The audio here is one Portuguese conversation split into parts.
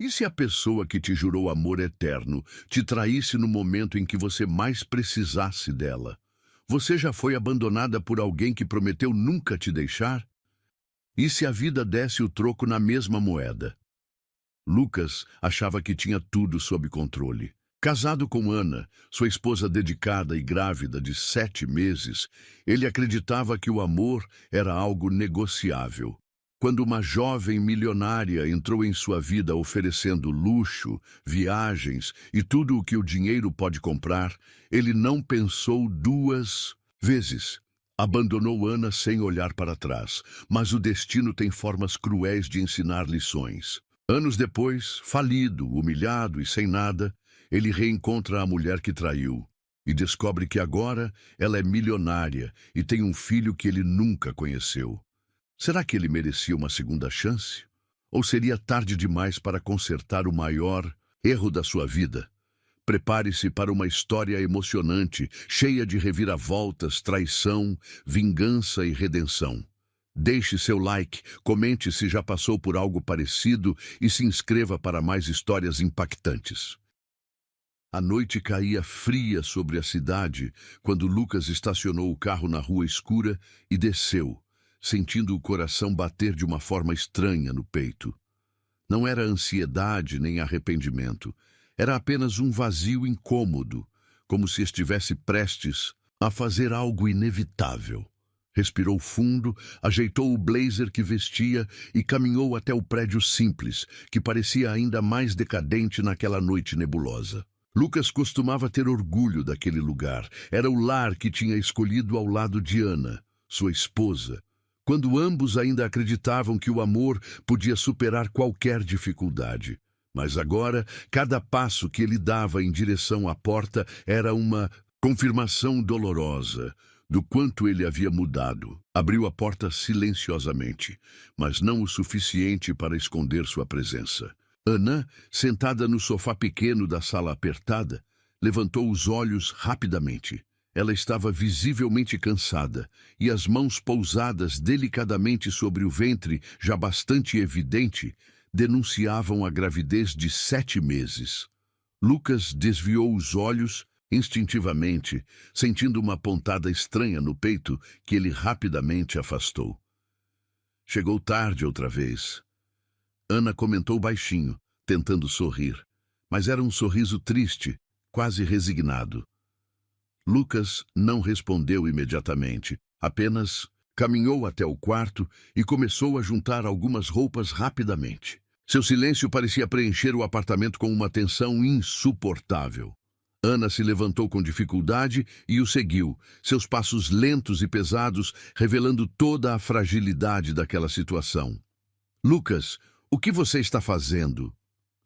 E se a pessoa que te jurou amor eterno te traísse no momento em que você mais precisasse dela? Você já foi abandonada por alguém que prometeu nunca te deixar? E se a vida desse o troco na mesma moeda? Lucas achava que tinha tudo sob controle. Casado com Ana, sua esposa dedicada e grávida de 7 meses, ele acreditava que o amor era algo negociável. Quando uma jovem milionária entrou em sua vida oferecendo luxo, viagens e tudo o que o dinheiro pode comprar, ele não pensou 2 vezes. Abandonou Ana sem olhar para trás, mas o destino tem formas cruéis de ensinar lições. Anos depois, falido, humilhado e sem nada, ele reencontra a mulher que traiu e descobre que agora ela é milionária e tem um filho que ele nunca conheceu. Será que ele merecia uma segunda chance? Ou seria tarde demais para consertar o maior erro da sua vida? Prepare-se para uma história emocionante, cheia de reviravoltas, traição, vingança e redenção. Deixe seu like, comente se já passou por algo parecido e se inscreva para mais histórias impactantes. A noite caía fria sobre a cidade quando Lucas estacionou o carro na rua escura e desceu, sentindo o coração bater de uma forma estranha no peito. Não era ansiedade nem arrependimento. Era apenas um vazio incômodo, como se estivesse prestes a fazer algo inevitável. Respirou fundo, ajeitou o blazer que vestia e caminhou até o prédio simples, que parecia ainda mais decadente naquela noite nebulosa. Lucas costumava ter orgulho daquele lugar. Era o lar que tinha escolhido ao lado de Ana, sua esposa, quando ambos ainda acreditavam que o amor podia superar qualquer dificuldade. Mas agora, cada passo que ele dava em direção à porta era uma confirmação dolorosa do quanto ele havia mudado. Abriu a porta silenciosamente, mas não o suficiente para esconder sua presença. Ana, sentada no sofá pequeno da sala apertada, levantou os olhos rapidamente. Ela estava visivelmente cansada, e as mãos pousadas delicadamente sobre o ventre, já bastante evidente, denunciavam a gravidez de 7 meses. Lucas desviou os olhos instintivamente, sentindo uma pontada estranha no peito que ele rapidamente afastou. Chegou tarde outra vez. Ana comentou baixinho, tentando sorrir, mas era um sorriso triste, quase resignado. Lucas não respondeu imediatamente, apenas caminhou até o quarto e começou a juntar algumas roupas rapidamente. Seu silêncio parecia preencher o apartamento com uma tensão insuportável. Ana se levantou com dificuldade e o seguiu, seus passos lentos e pesados, revelando toda a fragilidade daquela situação. Lucas, o que você está fazendo?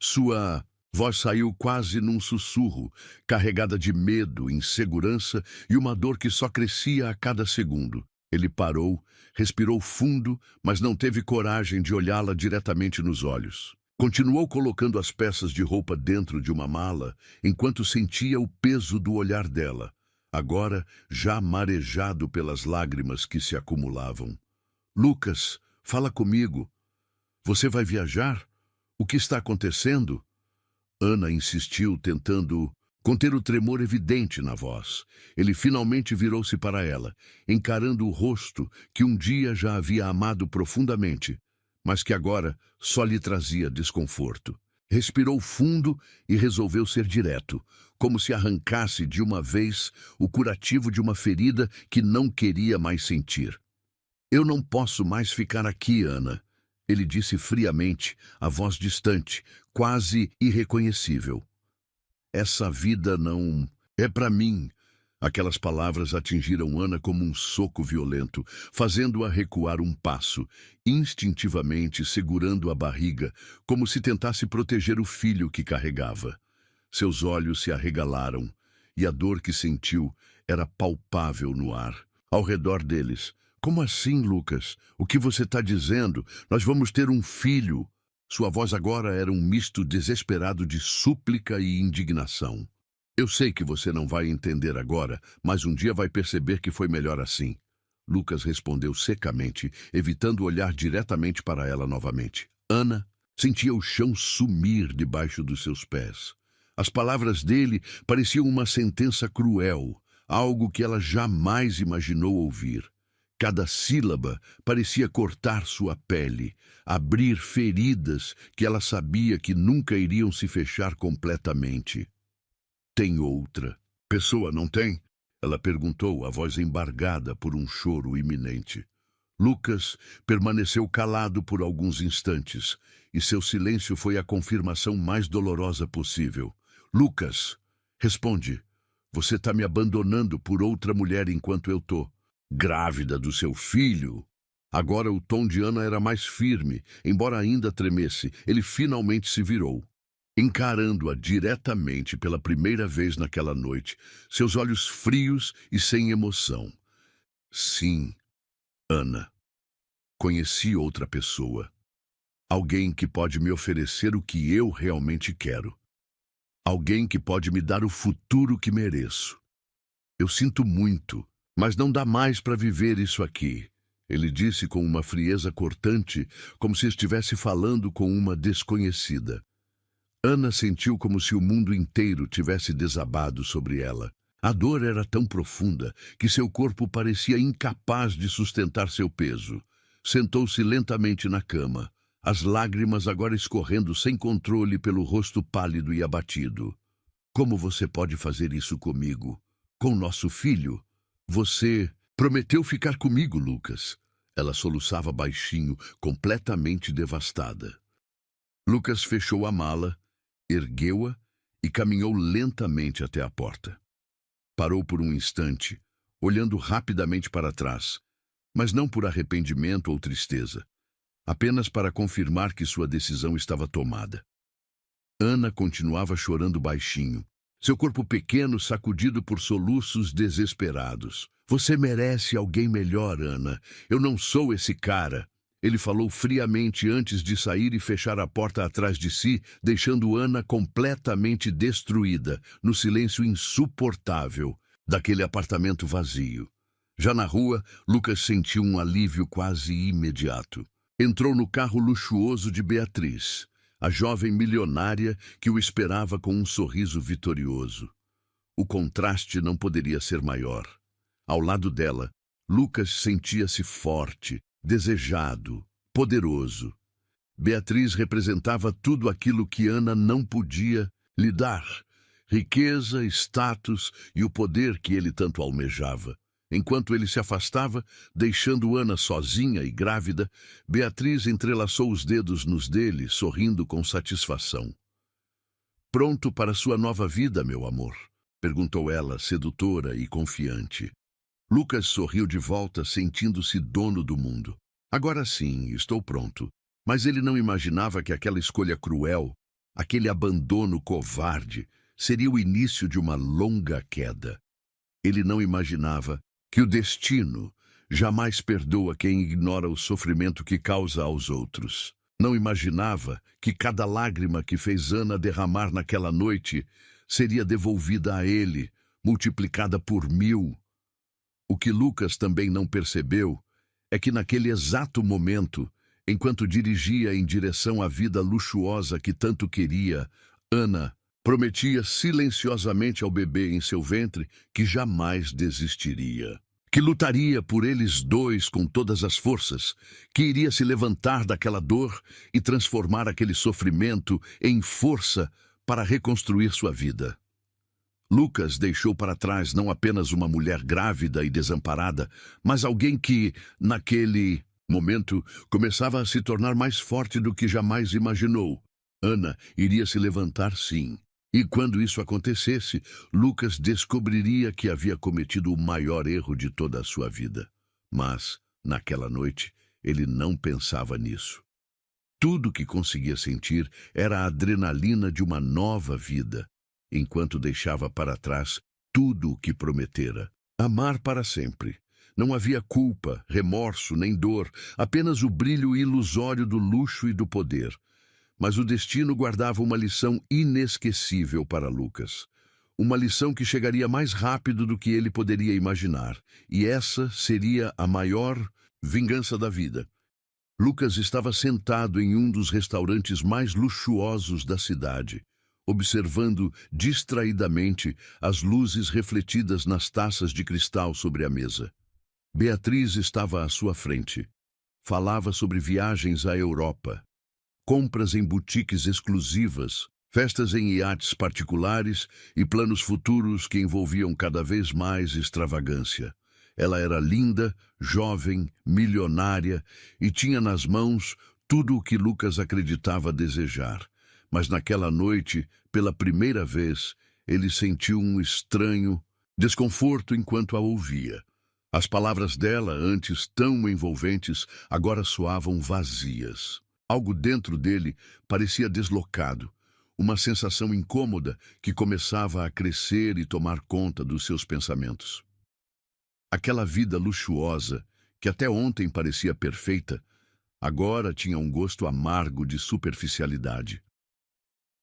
Sua voz saiu quase num sussurro, carregada de medo, insegurança e uma dor que só crescia a cada segundo. Ele parou, respirou fundo, mas não teve coragem de olhá-la diretamente nos olhos. Continuou colocando as peças de roupa dentro de uma mala, enquanto sentia o peso do olhar dela, agora já marejado pelas lágrimas que se acumulavam. Lucas, fala comigo. Você vai viajar? O que está acontecendo? Ana insistiu, tentando conter o tremor evidente na voz. Ele finalmente virou-se para ela, encarando o rosto que um dia já havia amado profundamente, mas que agora só lhe trazia desconforto. Respirou fundo e resolveu ser direto, como se arrancasse de uma vez o curativo de uma ferida que não queria mais sentir. Eu não posso mais ficar aqui, Ana, ele disse friamente, a voz distante, quase irreconhecível. Essa vida não é para mim. Aquelas palavras atingiram Ana como um soco violento, fazendo-a recuar um passo, instintivamente segurando a barriga, como se tentasse proteger o filho que carregava. Seus olhos se arregalaram, e a dor que sentiu era palpável no ar. Ao redor deles, como assim, Lucas? O que você está dizendo? Nós vamos ter um filho. Sua voz agora era um misto desesperado de súplica e indignação. Eu sei que você não vai entender agora, mas um dia vai perceber que foi melhor assim. Lucas respondeu secamente, evitando olhar diretamente para ela novamente. Ana, Sentia o chão sumir debaixo dos seus pés. As palavras dele pareciam uma sentença cruel, algo que ela jamais imaginou ouvir. Cada sílaba parecia cortar sua pele, abrir feridas que ela sabia que nunca iriam se fechar completamente. Tem outra pessoa, não tem? Ela perguntou, a voz embargada por um choro iminente. Lucas permaneceu calado por alguns instantes, e seu silêncio foi a confirmação mais dolorosa possível. Lucas, responde. Você está me abandonando por outra mulher enquanto eu tô grávida do seu filho. Agora o tom de Ana era mais firme, embora ainda tremesse. Ele finalmente se virou, encarando-a diretamente pela primeira vez naquela noite, seus olhos frios e sem emoção. Sim, Ana, conheci outra pessoa. Alguém que pode me oferecer o que eu realmente quero. Alguém que pode me dar o futuro que mereço. Eu sinto muito, mas não dá mais para viver isso aqui, ele disse com uma frieza cortante, como se estivesse falando com uma desconhecida. Ana sentiu como se o mundo inteiro tivesse desabado sobre ela. A dor era tão profunda que seu corpo parecia incapaz de sustentar seu peso. Sentou-se lentamente na cama, as lágrimas agora escorrendo sem controle pelo rosto pálido e abatido. Como você pode fazer isso comigo? Com nosso filho? Você prometeu ficar comigo, Lucas. Ela soluçava baixinho, completamente devastada. Lucas fechou a mala, ergueu-a e caminhou lentamente até a porta. Parou por um instante, olhando rapidamente para trás, mas não por arrependimento ou tristeza, apenas para confirmar que sua decisão estava tomada. Ana continuava chorando baixinho, seu corpo pequeno sacudido por soluços desesperados. Você merece alguém melhor, Ana. Eu não sou esse cara. Ele falou friamente antes de sair e fechar a porta atrás de si, deixando Ana completamente destruída, no silêncio insuportável daquele apartamento vazio. Já na rua, Lucas sentiu um alívio quase imediato. Entrou no carro luxuoso de Beatriz, a jovem milionária que o esperava com um sorriso vitorioso. O contraste não poderia ser maior. Ao lado dela, Lucas sentia-se forte, desejado, poderoso. Beatriz representava tudo aquilo que Ana não podia lhe dar: riqueza, status e o poder que ele tanto almejava. Enquanto ele se afastava, deixando Ana sozinha e grávida, Beatriz entrelaçou os dedos nos dele, sorrindo com satisfação. «Pronto para sua nova vida, meu amor?» perguntou ela, sedutora e confiante. Lucas sorriu de volta, sentindo-se dono do mundo. Agora sim, estou pronto. Mas ele não imaginava que aquela escolha cruel, aquele abandono covarde, seria o início de uma longa queda. Ele não imaginava que o destino jamais perdoa quem ignora o sofrimento que causa aos outros. Não imaginava que cada lágrima que fez Ana derramar naquela noite seria devolvida a ele, multiplicada por 1000. O que Lucas também não percebeu é que naquele exato momento, enquanto dirigia em direção à vida luxuosa que tanto queria, Ana prometia silenciosamente ao bebê em seu ventre que jamais desistiria, que lutaria por eles dois com todas as forças, que iria se levantar daquela dor e transformar aquele sofrimento em força para reconstruir sua vida. Lucas deixou para trás não apenas uma mulher grávida e desamparada, mas alguém que, naquele momento, começava a se tornar mais forte do que jamais imaginou. Ana iria se levantar, sim. E quando isso acontecesse, Lucas descobriria que havia cometido o maior erro de toda a sua vida. Mas, naquela noite, ele não pensava nisso. Tudo que conseguia sentir era a adrenalina de uma nova vida, enquanto deixava para trás tudo o que prometera. Amar para sempre. Não havia culpa, remorso nem dor, apenas o brilho ilusório do luxo e do poder. Mas o destino guardava uma lição inesquecível para Lucas. Uma lição que chegaria mais rápido do que ele poderia imaginar. E essa seria a maior vingança da vida. Lucas estava sentado em um dos restaurantes mais luxuosos da cidade, observando distraidamente as luzes refletidas nas taças de cristal sobre a mesa. Beatriz estava à sua frente. Falava sobre viagens à Europa, compras em boutiques exclusivas, festas em iates particulares e planos futuros que envolviam cada vez mais extravagância. Ela era linda, jovem, milionária e tinha nas mãos tudo o que Lucas acreditava desejar. Mas naquela noite, pela primeira vez, ele sentiu um estranho desconforto enquanto a ouvia. As palavras dela, antes tão envolventes, agora soavam vazias. Algo dentro dele parecia deslocado, uma sensação incômoda que começava a crescer e tomar conta dos seus pensamentos. Aquela vida luxuosa, que até ontem parecia perfeita, agora tinha um gosto amargo de superficialidade.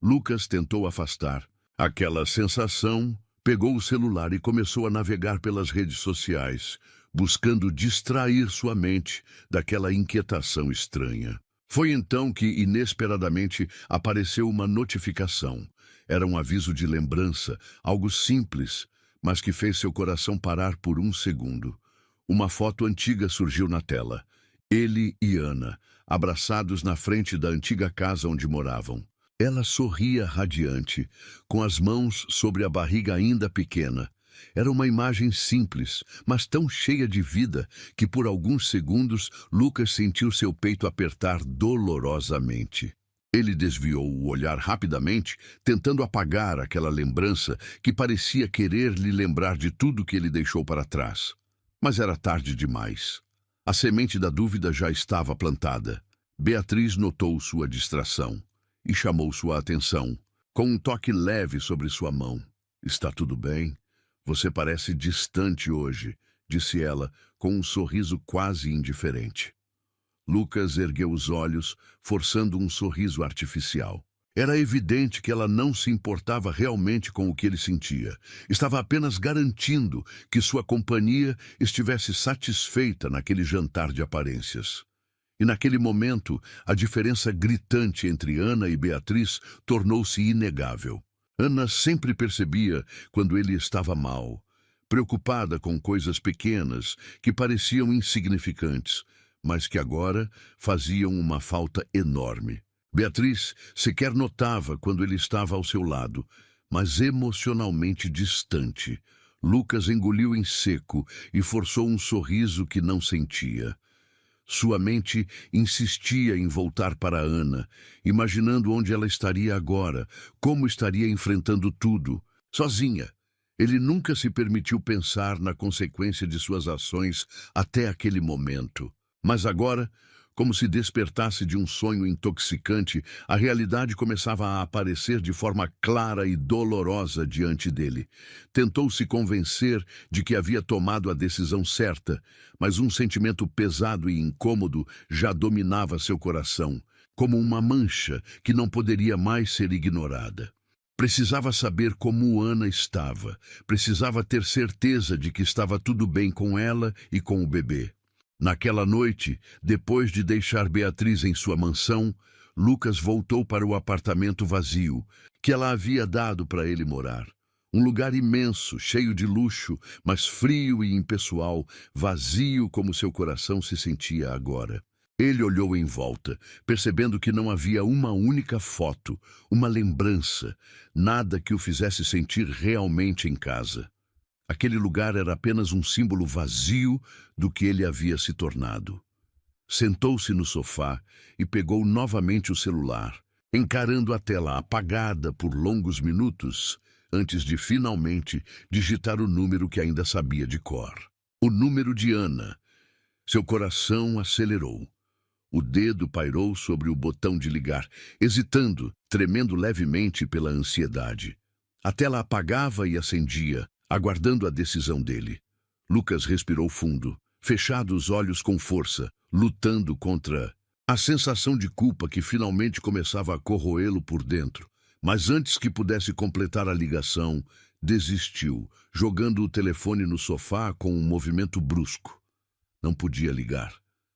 Lucas tentou afastar aquela sensação, pegou o celular e começou a navegar pelas redes sociais, buscando distrair sua mente daquela inquietação estranha. Foi então que, inesperadamente, apareceu uma notificação. Era um aviso de lembrança, algo simples, mas que fez seu coração parar por um segundo. Uma foto antiga surgiu na tela. Ele e Ana, abraçados na frente da antiga casa onde moravam. Ela sorria radiante, com as mãos sobre a barriga ainda pequena. Era uma imagem simples, mas tão cheia de vida que por alguns segundos Lucas sentiu seu peito apertar dolorosamente. Ele desviou o olhar rapidamente, tentando apagar aquela lembrança que parecia querer lhe lembrar de tudo que ele deixou para trás. Mas era tarde demais. A semente da dúvida já estava plantada. Beatriz notou sua distração e chamou sua atenção, com um toque leve sobre sua mão. "Está tudo bem? Você parece distante hoje", disse ela, com um sorriso quase indiferente. Lucas ergueu os olhos, forçando um sorriso artificial. Era evidente que ela não se importava realmente com o que ele sentia. Estava apenas garantindo que sua companhia estivesse satisfeita naquele jantar de aparências. E naquele momento, a diferença gritante entre Ana e Beatriz tornou-se inegável. Ana sempre percebia quando ele estava mal, preocupada com coisas pequenas que pareciam insignificantes, mas que agora faziam uma falta enorme. Beatriz sequer notava quando ele estava ao seu lado, mas emocionalmente distante. Lucas engoliu em seco e forçou um sorriso que não sentia. Sua mente insistia em voltar para Ana, imaginando onde ela estaria agora, como estaria enfrentando tudo, sozinha. Ele nunca se permitiu pensar na consequência de suas ações até aquele momento. Mas agora, como se despertasse de um sonho intoxicante, a realidade começava a aparecer de forma clara e dolorosa diante dele. Tentou se convencer de que havia tomado a decisão certa, mas um sentimento pesado e incômodo já dominava seu coração, como uma mancha que não poderia mais ser ignorada. Precisava saber como Ana estava, precisava ter certeza de que estava tudo bem com ela e com o bebê. Naquela noite, depois de deixar Beatriz em sua mansão, Lucas voltou para o apartamento vazio que ela havia dado para ele morar. Um lugar imenso, cheio de luxo, mas frio e impessoal, vazio como seu coração se sentia agora. Ele olhou em volta, percebendo que não havia uma única foto, uma lembrança, nada que o fizesse sentir realmente em casa. Aquele lugar era apenas um símbolo vazio do que ele havia se tornado. Sentou-se no sofá e pegou novamente o celular, encarando a tela apagada por longos minutos, antes de finalmente digitar o número que ainda sabia de cor. O número de Ana. Seu coração acelerou. O dedo pairou sobre o botão de ligar, hesitando, tremendo levemente pela ansiedade. A tela apagava e acendia, aguardando a decisão dele. Lucas respirou fundo, fechado os olhos com força, lutando contra a sensação de culpa que finalmente começava a corroê-lo por dentro. Mas antes que pudesse completar a ligação, desistiu, jogando o telefone no sofá com um movimento brusco. Não podia ligar.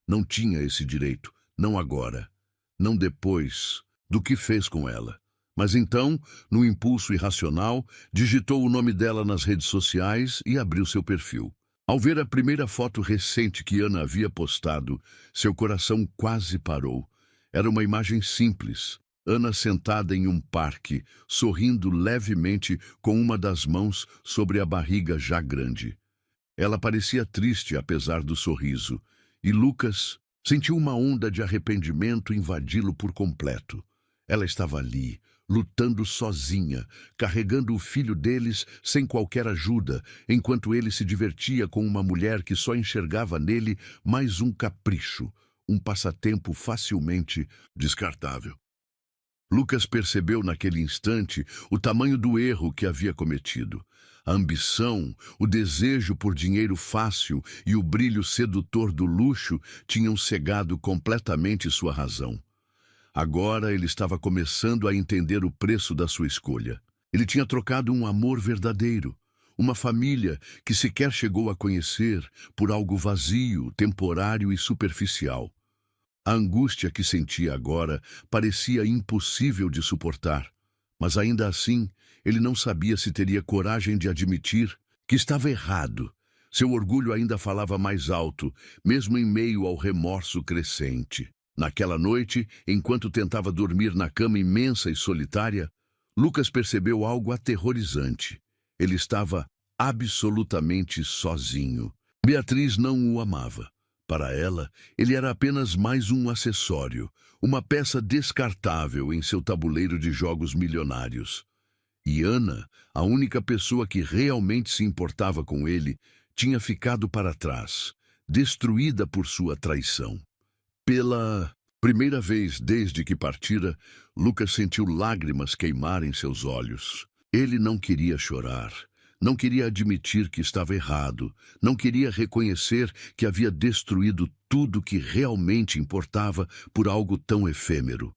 Não tinha esse direito. Não agora, não depois do que fez com ela. Mas então, no impulso irracional, digitou o nome dela nas redes sociais e abriu seu perfil. Ao ver a primeira foto recente que Ana havia postado, seu coração quase parou. Era uma imagem simples. Ana sentada em um parque, sorrindo levemente com uma das mãos sobre a barriga já grande. Ela parecia triste apesar do sorriso, e Lucas sentiu uma onda de arrependimento invadi-lo por completo. Ela estava ali, lutando sozinha, carregando o filho deles sem qualquer ajuda, enquanto ele se divertia com uma mulher que só enxergava nele mais um capricho, um passatempo facilmente descartável. Lucas percebeu naquele instante o tamanho do erro que havia cometido. A ambição, o desejo por dinheiro fácil e o brilho sedutor do luxo tinham cegado completamente sua razão. Agora ele estava começando a entender o preço da sua escolha. Ele tinha trocado um amor verdadeiro, uma família que sequer chegou a conhecer, por algo vazio, temporário e superficial. A angústia que sentia agora parecia impossível de suportar, mas ainda assim ele não sabia se teria coragem de admitir que estava errado. Seu orgulho ainda falava mais alto, mesmo em meio ao remorso crescente. Naquela noite, enquanto tentava dormir na cama imensa e solitária, Lucas percebeu algo aterrorizante. Ele estava absolutamente sozinho. Beatriz não o amava. Para ela, ele era apenas mais um acessório, uma peça descartável em seu tabuleiro de jogos milionários. E Ana, a única pessoa que realmente se importava com ele, tinha ficado para trás, destruída por sua traição. Pela primeira vez desde que partira, Lucas sentiu lágrimas queimar em seus olhos. Ele não queria chorar, não queria admitir que estava errado, não queria reconhecer que havia destruído tudo que realmente importava por algo tão efêmero.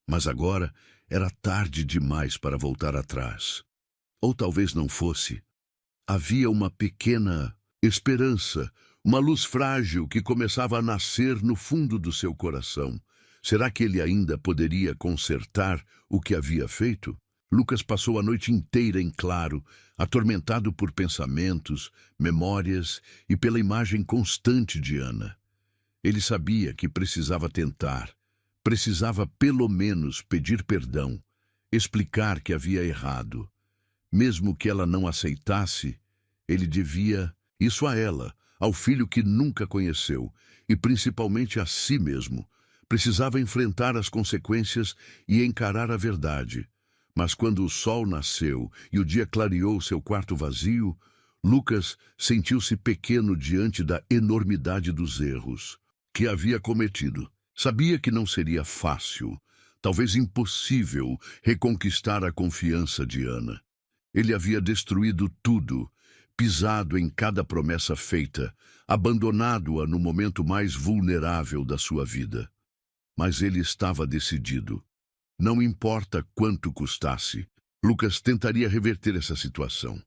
Mas agora era tarde demais para voltar atrás. Ou talvez não fosse. Havia uma pequena esperança, uma luz frágil que começava a nascer no fundo do seu coração. Será que ele ainda poderia consertar o que havia feito? Lucas passou a noite inteira em claro, atormentado por pensamentos, memórias e pela imagem constante de Ana. Ele sabia que precisava tentar, precisava pelo menos pedir perdão, explicar que havia errado. Mesmo que ela não aceitasse, ele devia isso a ela, ao filho que nunca conheceu, e principalmente a si mesmo. Precisava enfrentar as consequências e encarar a verdade. Mas quando o sol nasceu e o dia clareou seu quarto vazio, Lucas sentiu-se pequeno diante da enormidade dos erros que havia cometido. Sabia que não seria fácil, talvez impossível, reconquistar a confiança de Ana. Ele havia destruído tudo, pisado em cada promessa feita, abandonado-a no momento mais vulnerável da sua vida. Mas ele estava decidido. Não importa quanto custasse, Lucas tentaria reverter essa situação,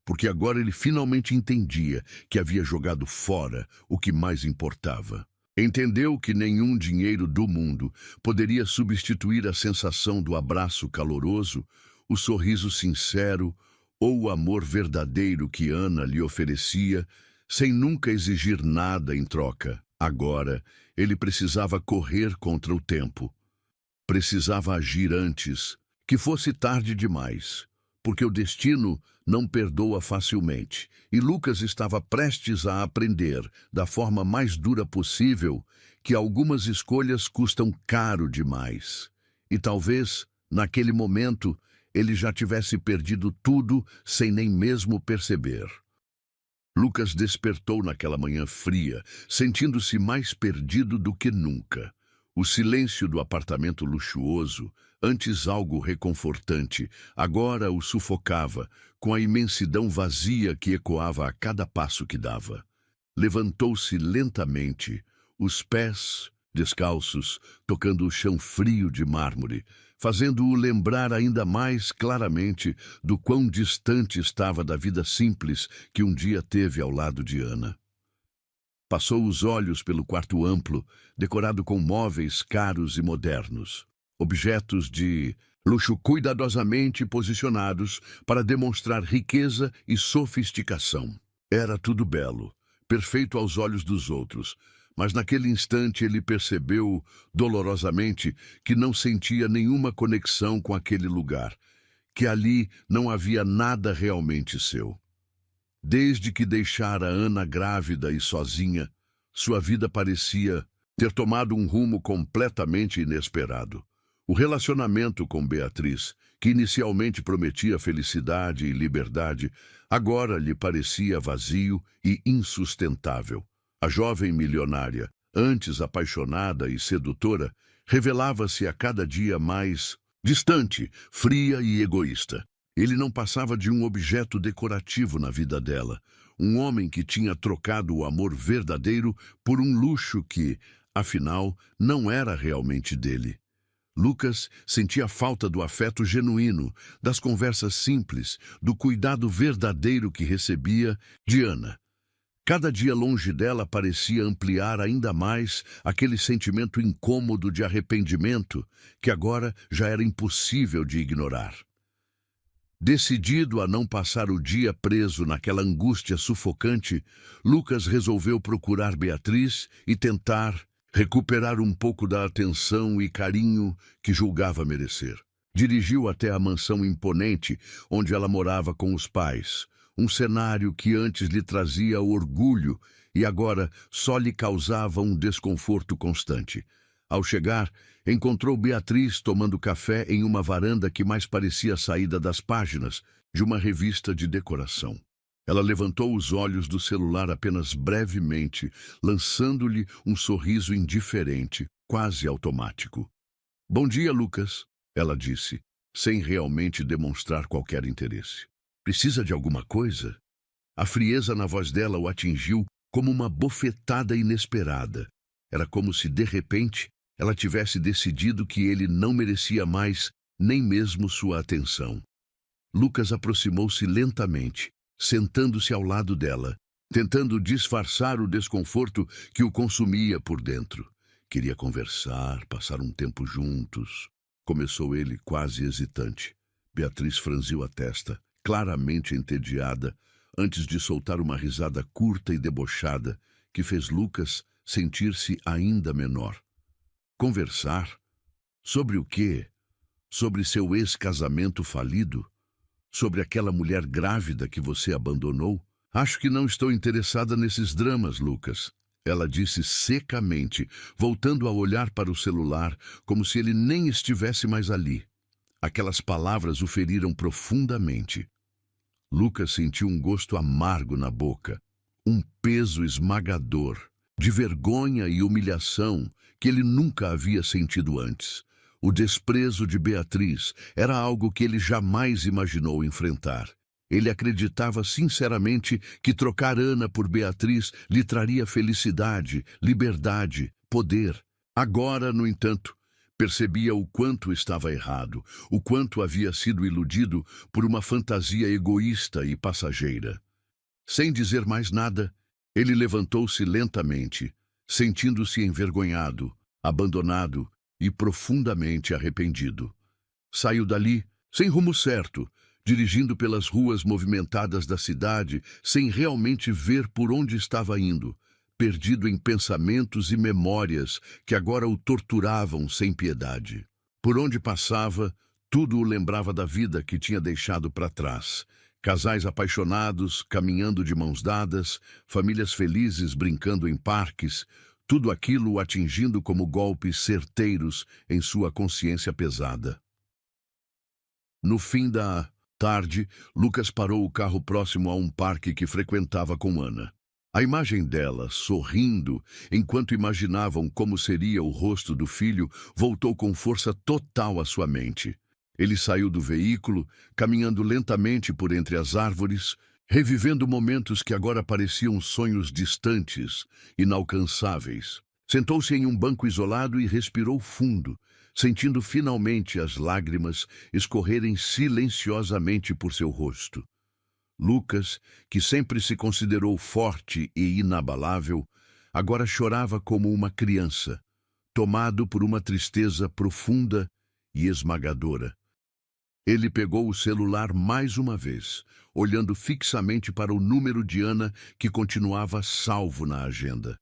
porque agora ele finalmente entendia que havia jogado fora o que mais importava. Entendeu que nenhum dinheiro do mundo poderia substituir a sensação do abraço caloroso, o sorriso sincero ou o amor verdadeiro que Ana lhe oferecia, sem nunca exigir nada em troca. Agora, ele precisava correr contra o tempo. Precisava agir antes, que fosse tarde demais, porque o destino não perdoa facilmente, e Lucas estava prestes a aprender, da forma mais dura possível, que algumas escolhas custam caro demais. E talvez, naquele momento, ele já tivesse perdido tudo sem nem mesmo perceber. Lucas despertou naquela manhã fria, sentindo-se mais perdido do que nunca. O silêncio do apartamento luxuoso, antes algo reconfortante, agora o sufocava, com a imensidão vazia que ecoava a cada passo que dava. Levantou-se lentamente, os pés descalços, tocando o chão frio de mármore, fazendo-o lembrar ainda mais claramente do quão distante estava da vida simples que um dia teve ao lado de Ana. Passou os olhos pelo quarto amplo, decorado com móveis caros e modernos. Objetos de luxo cuidadosamente posicionados para demonstrar riqueza e sofisticação. Era tudo belo, perfeito aos olhos dos outros, mas naquele instante ele percebeu, dolorosamente, que não sentia nenhuma conexão com aquele lugar, que ali não havia nada realmente seu. Desde que deixara Ana grávida e sozinha, sua vida parecia ter tomado um rumo completamente inesperado. O relacionamento com Beatriz, que inicialmente prometia felicidade e liberdade, agora lhe parecia vazio e insustentável. A jovem milionária, antes apaixonada e sedutora, revelava-se a cada dia mais distante, fria e egoísta. Ele não passava de um objeto decorativo na vida dela, um homem que tinha trocado o amor verdadeiro por um luxo que, afinal, não era realmente dele. Lucas sentia falta do afeto genuíno, das conversas simples, do cuidado verdadeiro que recebia de Ana. Cada dia longe dela parecia ampliar ainda mais aquele sentimento incômodo de arrependimento que agora já era impossível de ignorar. Decidido a não passar o dia preso naquela angústia sufocante, Lucas resolveu procurar Beatriz e tentar recuperar um pouco da atenção e carinho que julgava merecer. Dirigiu até a mansão imponente onde ela morava com os pais, um cenário que antes lhe trazia orgulho e agora só lhe causava um desconforto constante. Ao chegar, encontrou Beatriz tomando café em uma varanda que mais parecia a saída das páginas de uma revista de decoração. Ela levantou os olhos do celular apenas brevemente, lançando-lhe um sorriso indiferente, quase automático. "Bom dia, Lucas", ela disse, sem realmente demonstrar qualquer interesse. "Precisa de alguma coisa?" A frieza na voz dela o atingiu como uma bofetada inesperada. Era como se, de repente, ela tivesse decidido que ele não merecia mais nem mesmo sua atenção. Lucas aproximou-se lentamente, sentando-se ao lado dela, tentando disfarçar o desconforto que o consumia por dentro. Queria conversar, passar um tempo juntos. Começou ele, quase hesitante. Beatriz franziu a testa, claramente entediada, antes de soltar uma risada curta e debochada que fez Lucas sentir-se ainda menor. Conversar? Sobre o quê? Sobre seu ex-casamento falido? Sobre aquela mulher grávida que você abandonou? "Acho que não estou interessada nesses dramas, Lucas", ela disse secamente, voltando a olhar para o celular, como se ele nem estivesse mais ali. Aquelas palavras o feriram profundamente. Lucas sentiu um gosto amargo na boca, um peso esmagador, de vergonha e humilhação que ele nunca havia sentido antes. O desprezo de Beatriz era algo que ele jamais imaginou enfrentar. Ele acreditava sinceramente que trocar Ana por Beatriz lhe traria felicidade, liberdade, poder. Agora, no entanto, percebia o quanto estava errado, o quanto havia sido iludido por uma fantasia egoísta e passageira. Sem dizer mais nada, ele levantou-se lentamente, sentindo-se envergonhado, abandonado e profundamente arrependido. Saiu dali, sem rumo certo, dirigindo pelas ruas movimentadas da cidade, sem realmente ver por onde estava indo, perdido em pensamentos e memórias que agora o torturavam sem piedade. Por onde passava, tudo o lembrava da vida que tinha deixado para trás. Casais apaixonados, caminhando de mãos dadas, famílias felizes brincando em parques, tudo aquilo o atingindo como golpes certeiros em sua consciência pesada. No fim da tarde, Lucas parou o carro próximo a um parque que frequentava com Ana. A imagem dela, sorrindo, enquanto imaginavam como seria o rosto do filho, voltou com força total à sua mente. Ele saiu do veículo, caminhando lentamente por entre as árvores, revivendo momentos que agora pareciam sonhos distantes, inalcançáveis. Sentou-se em um banco isolado e respirou fundo, sentindo finalmente as lágrimas escorrerem silenciosamente por seu rosto. Lucas, que sempre se considerou forte e inabalável, agora chorava como uma criança, tomado por uma tristeza profunda e esmagadora. Ele pegou o celular mais uma vez, olhando fixamente para o número de Ana que continuava salvo na agenda.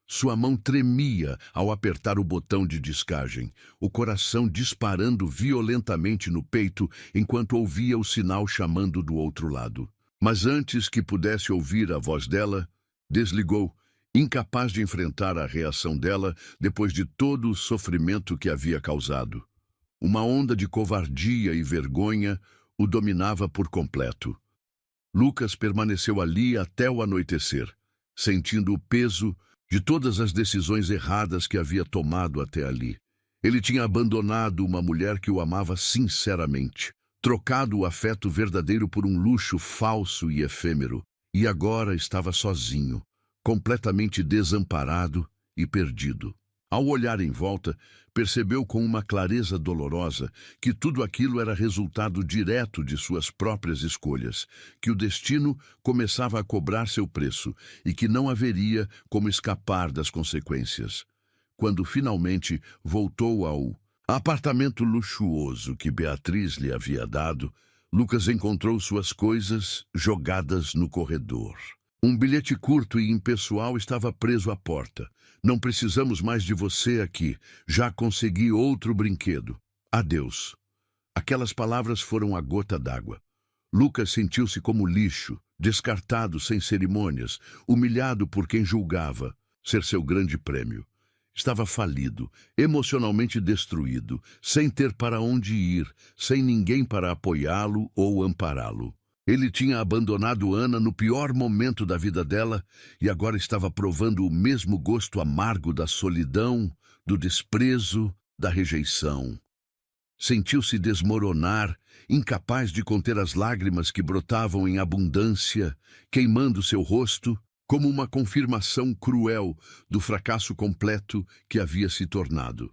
Sua mão tremia ao apertar o botão de descagem, o coração disparando violentamente no peito enquanto ouvia o sinal chamando do outro lado. Mas antes que pudesse ouvir a voz dela, desligou, incapaz de enfrentar a reação dela depois de todo o sofrimento que havia causado. Uma onda de covardia e vergonha o dominava por completo. Lucas permaneceu ali até o anoitecer, sentindo o peso de todas as decisões erradas que havia tomado até ali. Ele tinha abandonado uma mulher que o amava sinceramente, trocado o afeto verdadeiro por um luxo falso e efêmero, e agora estava sozinho, completamente desamparado e perdido. Ao olhar em volta, percebeu com uma clareza dolorosa que tudo aquilo era resultado direto de suas próprias escolhas, que o destino começava a cobrar seu preço e que não haveria como escapar das consequências. Quando finalmente voltou ao apartamento luxuoso que Beatriz lhe havia dado, Lucas encontrou suas coisas jogadas no corredor. Um bilhete curto e impessoal estava preso à porta. Não precisamos mais de você aqui. Já consegui outro brinquedo. Adeus. Aquelas palavras foram a gota d'água. Lucas sentiu-se como lixo, descartado sem cerimônias, humilhado por quem julgava ser seu grande prêmio. Estava falido, emocionalmente destruído, sem ter para onde ir, sem ninguém para apoiá-lo ou ampará-lo. Ele tinha abandonado Ana no pior momento da vida dela e agora estava provando o mesmo gosto amargo da solidão, do desprezo, da rejeição. Sentiu-se desmoronar, incapaz de conter as lágrimas que brotavam em abundância, queimando seu rosto, como uma confirmação cruel do fracasso completo que havia se tornado.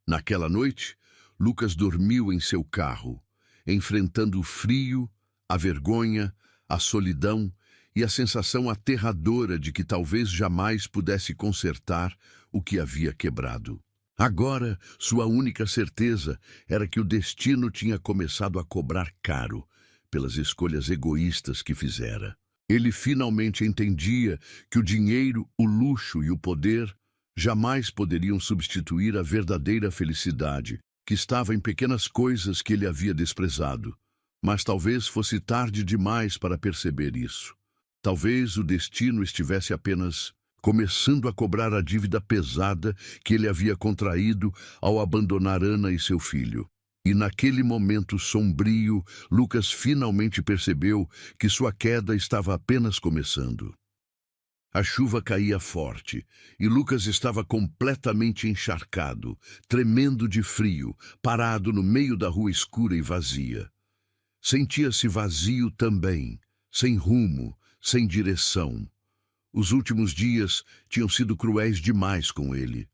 Naquela noite, Lucas dormiu em seu carro, enfrentando o frio, a vergonha, a solidão e a sensação aterradora de que talvez jamais pudesse consertar o que havia quebrado. Agora, sua única certeza era que o destino tinha começado a cobrar caro pelas escolhas egoístas que fizera. Ele finalmente entendia que o dinheiro, o luxo e o poder jamais poderiam substituir a verdadeira felicidade, que estava em pequenas coisas que ele havia desprezado. Mas talvez fosse tarde demais para perceber isso. Talvez o destino estivesse apenas começando a cobrar a dívida pesada que ele havia contraído ao abandonar Ana e seu filho. E naquele momento sombrio, Lucas finalmente percebeu que sua queda estava apenas começando. A chuva caía forte e Lucas estava completamente encharcado, tremendo de frio, parado no meio da rua escura e vazia. Sentia-se vazio também, sem rumo, sem direção. Os últimos dias tinham sido cruéis demais com ele.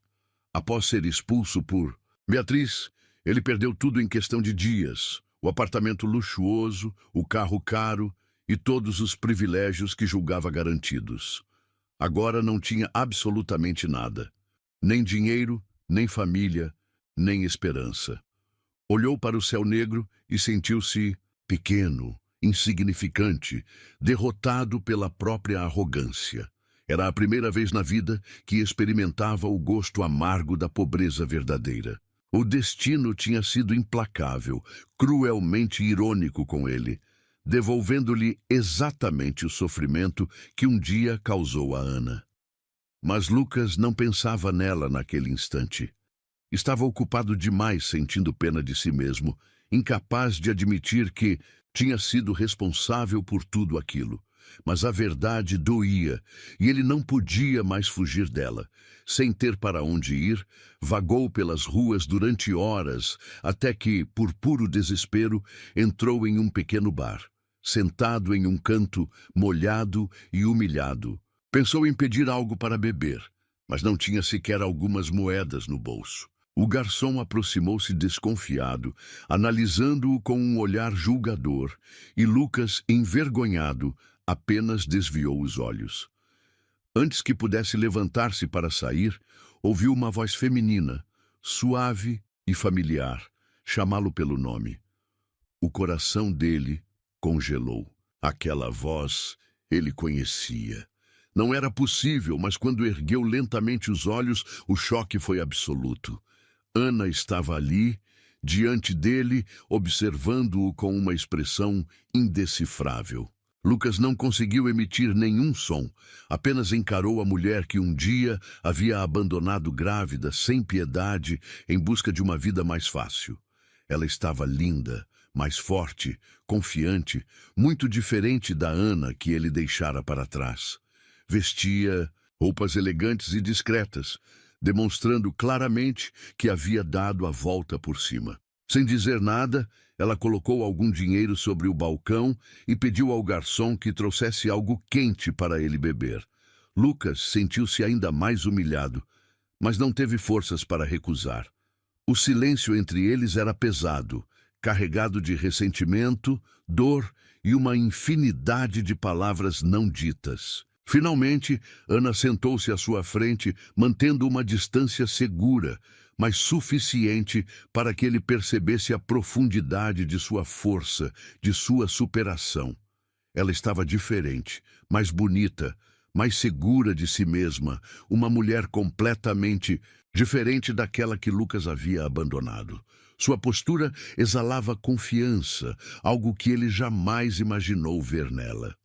Após ser expulso por Beatriz, ele perdeu tudo em questão de dias: o apartamento luxuoso, o carro caro e todos os privilégios que julgava garantidos. Agora não tinha absolutamente nada. Nem dinheiro, nem família, nem esperança. Olhou para o céu negro e sentiu-se pequeno, insignificante, derrotado pela própria arrogância. Era a primeira vez na vida que experimentava o gosto amargo da pobreza verdadeira. O destino tinha sido implacável, cruelmente irônico com ele, devolvendo-lhe exatamente o sofrimento que um dia causou a Ana. Mas Lucas não pensava nela naquele instante. Estava ocupado demais sentindo pena de si mesmo, incapaz de admitir que tinha sido responsável por tudo aquilo. Mas a verdade doía, e ele não podia mais fugir dela. Sem ter para onde ir, vagou pelas ruas durante horas, até que, por puro desespero, entrou em um pequeno bar. Sentado em um canto, molhado e humilhado, pensou em pedir algo para beber, mas não tinha sequer algumas moedas no bolso. O garçom aproximou-se desconfiado, analisando-o com um olhar julgador, e Lucas, envergonhado, apenas desviou os olhos. Antes que pudesse levantar-se para sair, ouviu uma voz feminina, suave e familiar, chamá-lo pelo nome. O coração dele congelou. Aquela voz ele conhecia. Não era possível, mas quando ergueu lentamente os olhos, o choque foi absoluto. Ana estava ali, diante dele, observando-o com uma expressão indecifrável. Lucas não conseguiu emitir nenhum som, apenas encarou a mulher que um dia havia abandonado grávida, sem piedade, em busca de uma vida mais fácil. Ela estava linda, mais forte, confiante, muito diferente da Ana que ele deixara para trás. Vestia roupas elegantes e discretas, demonstrando claramente que havia dado a volta por cima. Sem dizer nada, ela colocou algum dinheiro sobre o balcão e pediu ao garçom que trouxesse algo quente para ele beber. Lucas sentiu-se ainda mais humilhado, mas não teve forças para recusar. O silêncio entre eles era pesado, carregado de ressentimento, dor e uma infinidade de palavras não ditas. Finalmente, Ana sentou-se à sua frente, mantendo uma distância segura, mas suficiente para que ele percebesse a profundidade de sua força, de sua superação. Ela estava diferente, mais bonita, mais segura de si mesma, uma mulher completamente diferente daquela que Lucas havia abandonado. Sua postura exalava confiança, algo que ele jamais imaginou ver nela.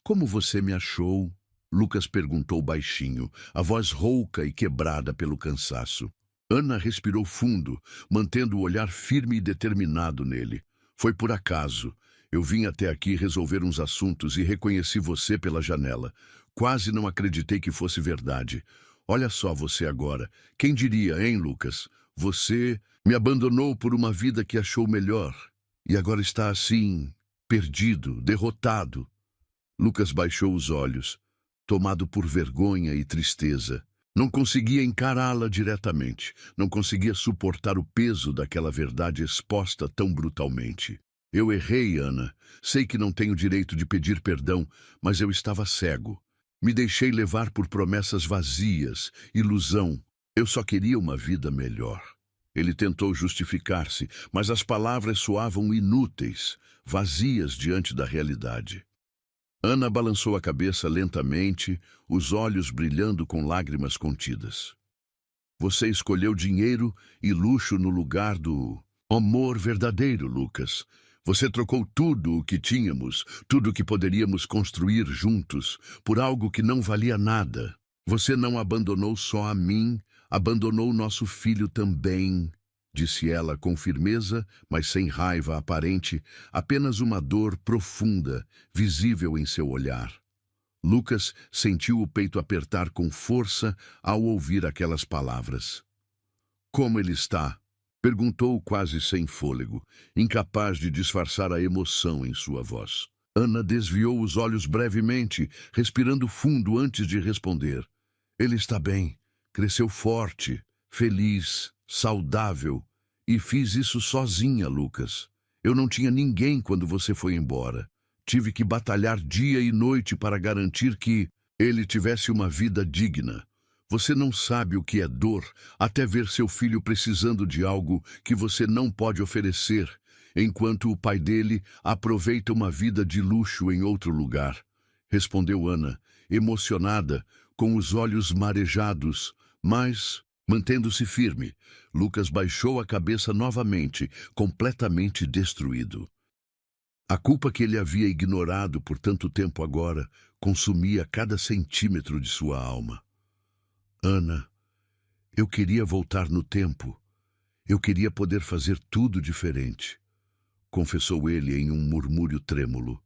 "Como você me achou?" Lucas perguntou baixinho, a voz rouca e quebrada pelo cansaço. Ana respirou fundo, mantendo o olhar firme e determinado nele. "Foi por acaso. Eu vim até aqui resolver uns assuntos e reconheci você pela janela. Quase não acreditei que fosse verdade. Olha só você agora. Quem diria, hein, Lucas? Você me abandonou por uma vida que achou melhor. E agora está assim, perdido, derrotado." Lucas baixou os olhos, tomado por vergonha e tristeza. Não conseguia encará-la diretamente. Não conseguia suportar o peso daquela verdade exposta tão brutalmente. "Eu errei, Ana. Sei que não tenho direito de pedir perdão, mas eu estava cego. Me deixei levar por promessas vazias, ilusão. Eu só queria uma vida melhor." Ele tentou justificar-se, mas as palavras soavam inúteis, vazias diante da realidade. Ana balançou a cabeça lentamente, os olhos brilhando com lágrimas contidas. "Você escolheu dinheiro e luxo no lugar do amor verdadeiro, Lucas. Você trocou tudo o que tínhamos, tudo o que poderíamos construir juntos, por algo que não valia nada. Você não abandonou só a mim, abandonou nosso filho também", disse ela com firmeza, mas sem raiva aparente, apenas uma dor profunda, visível em seu olhar. Lucas sentiu o peito apertar com força ao ouvir aquelas palavras. "Como ele está?" perguntou quase sem fôlego, incapaz de disfarçar a emoção em sua voz. Ana desviou os olhos brevemente, respirando fundo antes de responder. "Ele está bem, cresceu forte, feliz, saudável, e fiz isso sozinha, Lucas. Eu não tinha ninguém quando você foi embora. Tive que batalhar dia e noite para garantir que ele tivesse uma vida digna. Você não sabe o que é dor até ver seu filho precisando de algo que você não pode oferecer, enquanto o pai dele aproveita uma vida de luxo em outro lugar", respondeu Ana, emocionada, com os olhos marejados, mas mantendo-se firme. Lucas baixou a cabeça novamente, completamente destruído. A culpa que ele havia ignorado por tanto tempo agora consumia cada centímetro de sua alma. "Ana, eu queria voltar no tempo. Eu queria poder fazer tudo diferente", confessou ele em um murmúrio trêmulo.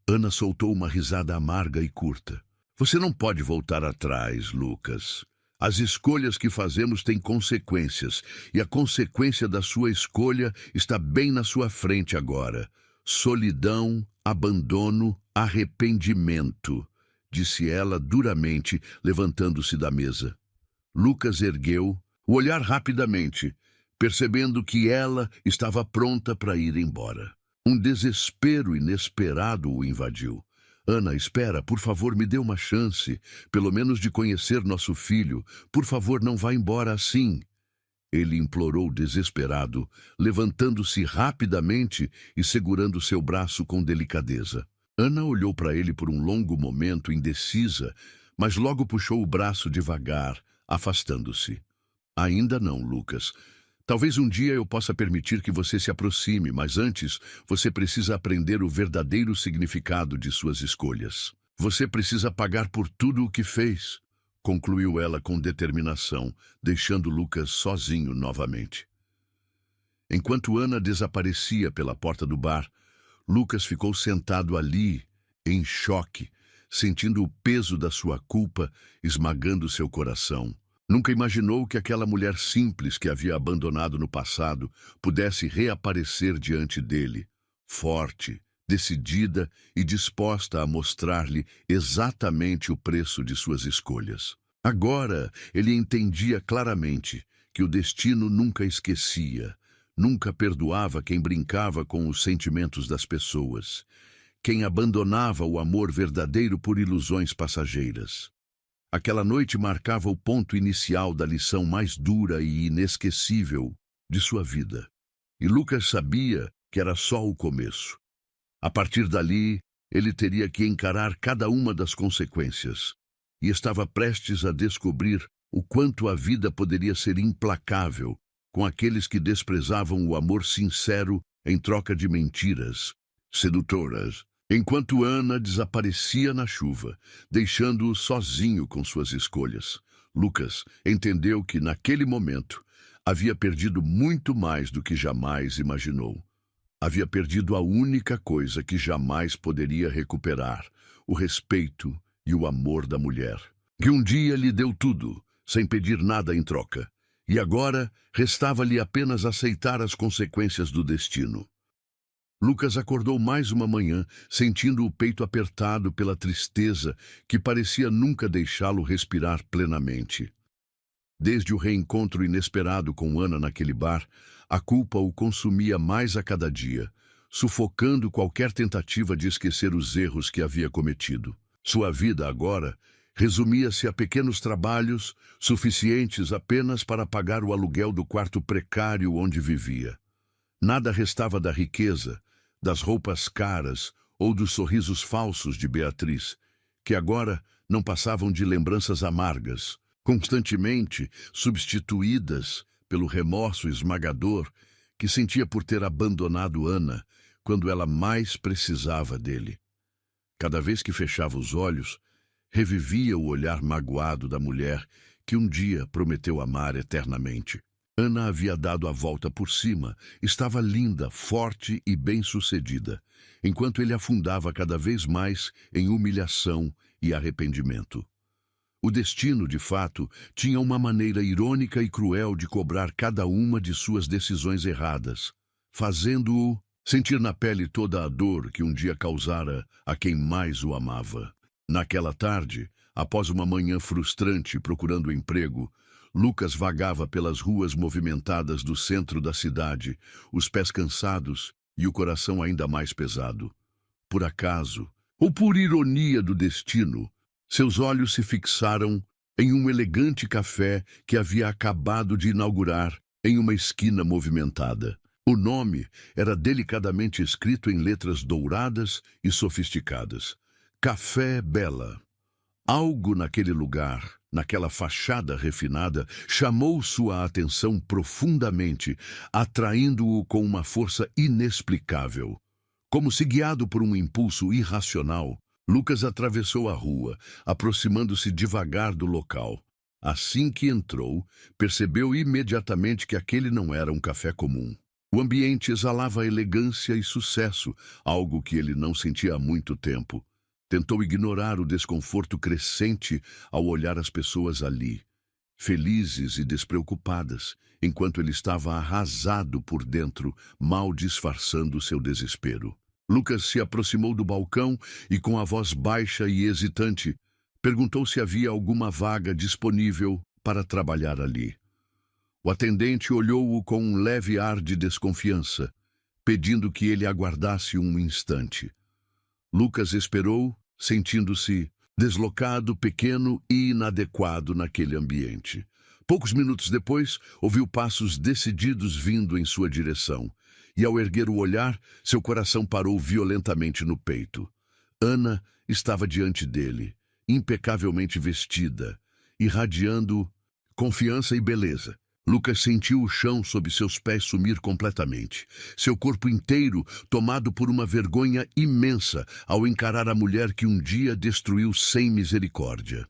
Ana soltou uma risada amarga e curta. "Você não pode voltar atrás, Lucas. As escolhas que fazemos têm consequências, e a consequência da sua escolha está bem na sua frente agora. Solidão, abandono, arrependimento", disse ela duramente, levantando-se da mesa. Lucas ergueu o olhar rapidamente, percebendo que ela estava pronta para ir embora. Um desespero inesperado o invadiu. Ana, espera, por favor, me dê uma chance, pelo menos de conhecer nosso filho. Por favor, não vá embora assim. Ele implorou desesperado, levantando-se rapidamente e segurando seu braço com delicadeza. Ana olhou para ele por um longo momento, indecisa, mas logo puxou o braço devagar, afastando-se. Ainda não, Lucas. Talvez um dia eu possa permitir que você se aproxime, mas antes você precisa aprender o verdadeiro significado de suas escolhas. Você precisa pagar por tudo o que fez, concluiu ela com determinação, deixando Lucas sozinho novamente. Enquanto Ana desaparecia pela porta do bar, Lucas ficou sentado ali, em choque, sentindo o peso da sua culpa esmagando seu coração. Nunca imaginou que aquela mulher simples que havia abandonado no passado pudesse reaparecer diante dele, forte, decidida e disposta a mostrar-lhe exatamente o preço de suas escolhas. Agora ele entendia claramente que o destino nunca esquecia, nunca perdoava quem brincava com os sentimentos das pessoas, quem abandonava o amor verdadeiro por ilusões passageiras. Aquela noite marcava o ponto inicial da lição mais dura e inesquecível de sua vida. E Lucas sabia que era só o começo. A partir dali, ele teria que encarar cada uma das consequências. E estava prestes a descobrir o quanto a vida poderia ser implacável com aqueles que desprezavam o amor sincero em troca de mentiras sedutoras. Enquanto Ana desaparecia na chuva, deixando-o sozinho com suas escolhas, Lucas entendeu que, naquele momento, havia perdido muito mais do que jamais imaginou. Havia perdido a única coisa que jamais poderia recuperar, o respeito e o amor da mulher, que um dia lhe deu tudo, sem pedir nada em troca, e agora restava-lhe apenas aceitar as consequências do destino. Lucas acordou mais uma manhã, sentindo o peito apertado pela tristeza que parecia nunca deixá-lo respirar plenamente. Desde o reencontro inesperado com Ana naquele bar, a culpa o consumia mais a cada dia, sufocando qualquer tentativa de esquecer os erros que havia cometido. Sua vida agora resumia-se a pequenos trabalhos, suficientes apenas para pagar o aluguel do quarto precário onde vivia. Nada restava da riqueza, das roupas caras ou dos sorrisos falsos de Beatriz, que agora não passavam de lembranças amargas, constantemente substituídas pelo remorso esmagador que sentia por ter abandonado Ana quando ela mais precisava dele. Cada vez que fechava os olhos, revivia o olhar magoado da mulher que um dia prometeu amar eternamente. Ana havia dado a volta por cima, estava linda, forte e bem-sucedida, enquanto ele afundava cada vez mais em humilhação e arrependimento. O destino, de fato, tinha uma maneira irônica e cruel de cobrar cada uma de suas decisões erradas, fazendo-o sentir na pele toda a dor que um dia causara a quem mais o amava. Naquela tarde, após uma manhã frustrante procurando emprego, Lucas vagava pelas ruas movimentadas do centro da cidade, os pés cansados e o coração ainda mais pesado. Por acaso, ou por ironia do destino, seus olhos se fixaram em um elegante café que havia acabado de inaugurar em uma esquina movimentada. O nome era delicadamente escrito em letras douradas e sofisticadas: Café Bela. Algo naquele lugar, naquela fachada refinada, chamou sua atenção profundamente, atraindo-o com uma força inexplicável. Como se guiado por um impulso irracional, Lucas atravessou a rua, aproximando-se devagar do local. Assim que entrou, percebeu imediatamente que aquele não era um café comum. O ambiente exalava elegância e sucesso, algo que ele não sentia há muito tempo. Tentou ignorar o desconforto crescente ao olhar as pessoas ali, felizes e despreocupadas, enquanto ele estava arrasado por dentro, mal disfarçando seu desespero. Lucas se aproximou do balcão e, com a voz baixa e hesitante, perguntou se havia alguma vaga disponível para trabalhar ali. O atendente olhou-o com um leve ar de desconfiança, pedindo que ele aguardasse um instante. Lucas esperou sentindo-se deslocado, pequeno e inadequado naquele ambiente. Poucos minutos depois, ouviu passos decididos vindo em sua direção, e ao erguer o olhar, seu coração parou violentamente no peito. Ana estava diante dele, impecavelmente vestida, irradiando confiança e beleza. Lucas sentiu o chão sob seus pés sumir completamente, seu corpo inteiro tomado por uma vergonha imensa ao encarar a mulher que um dia destruiu sem misericórdia.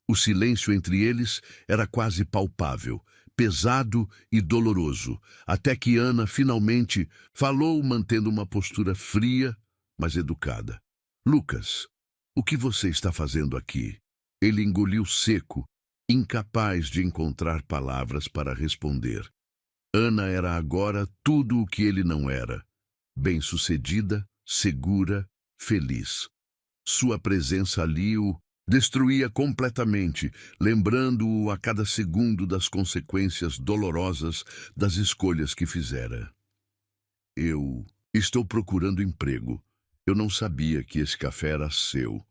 O silêncio entre eles era quase palpável, pesado e doloroso, até que Ana finalmente falou mantendo uma postura fria, mas educada. Lucas, o que você está fazendo aqui? Ele engoliu seco, incapaz de encontrar palavras para responder. Ana era agora tudo o que ele não era. Bem-sucedida, segura, feliz. Sua presença ali o destruía completamente, lembrando-o a cada segundo das consequências dolorosas das escolhas que fizera. Eu estou procurando emprego. Eu não sabia que esse café era seu,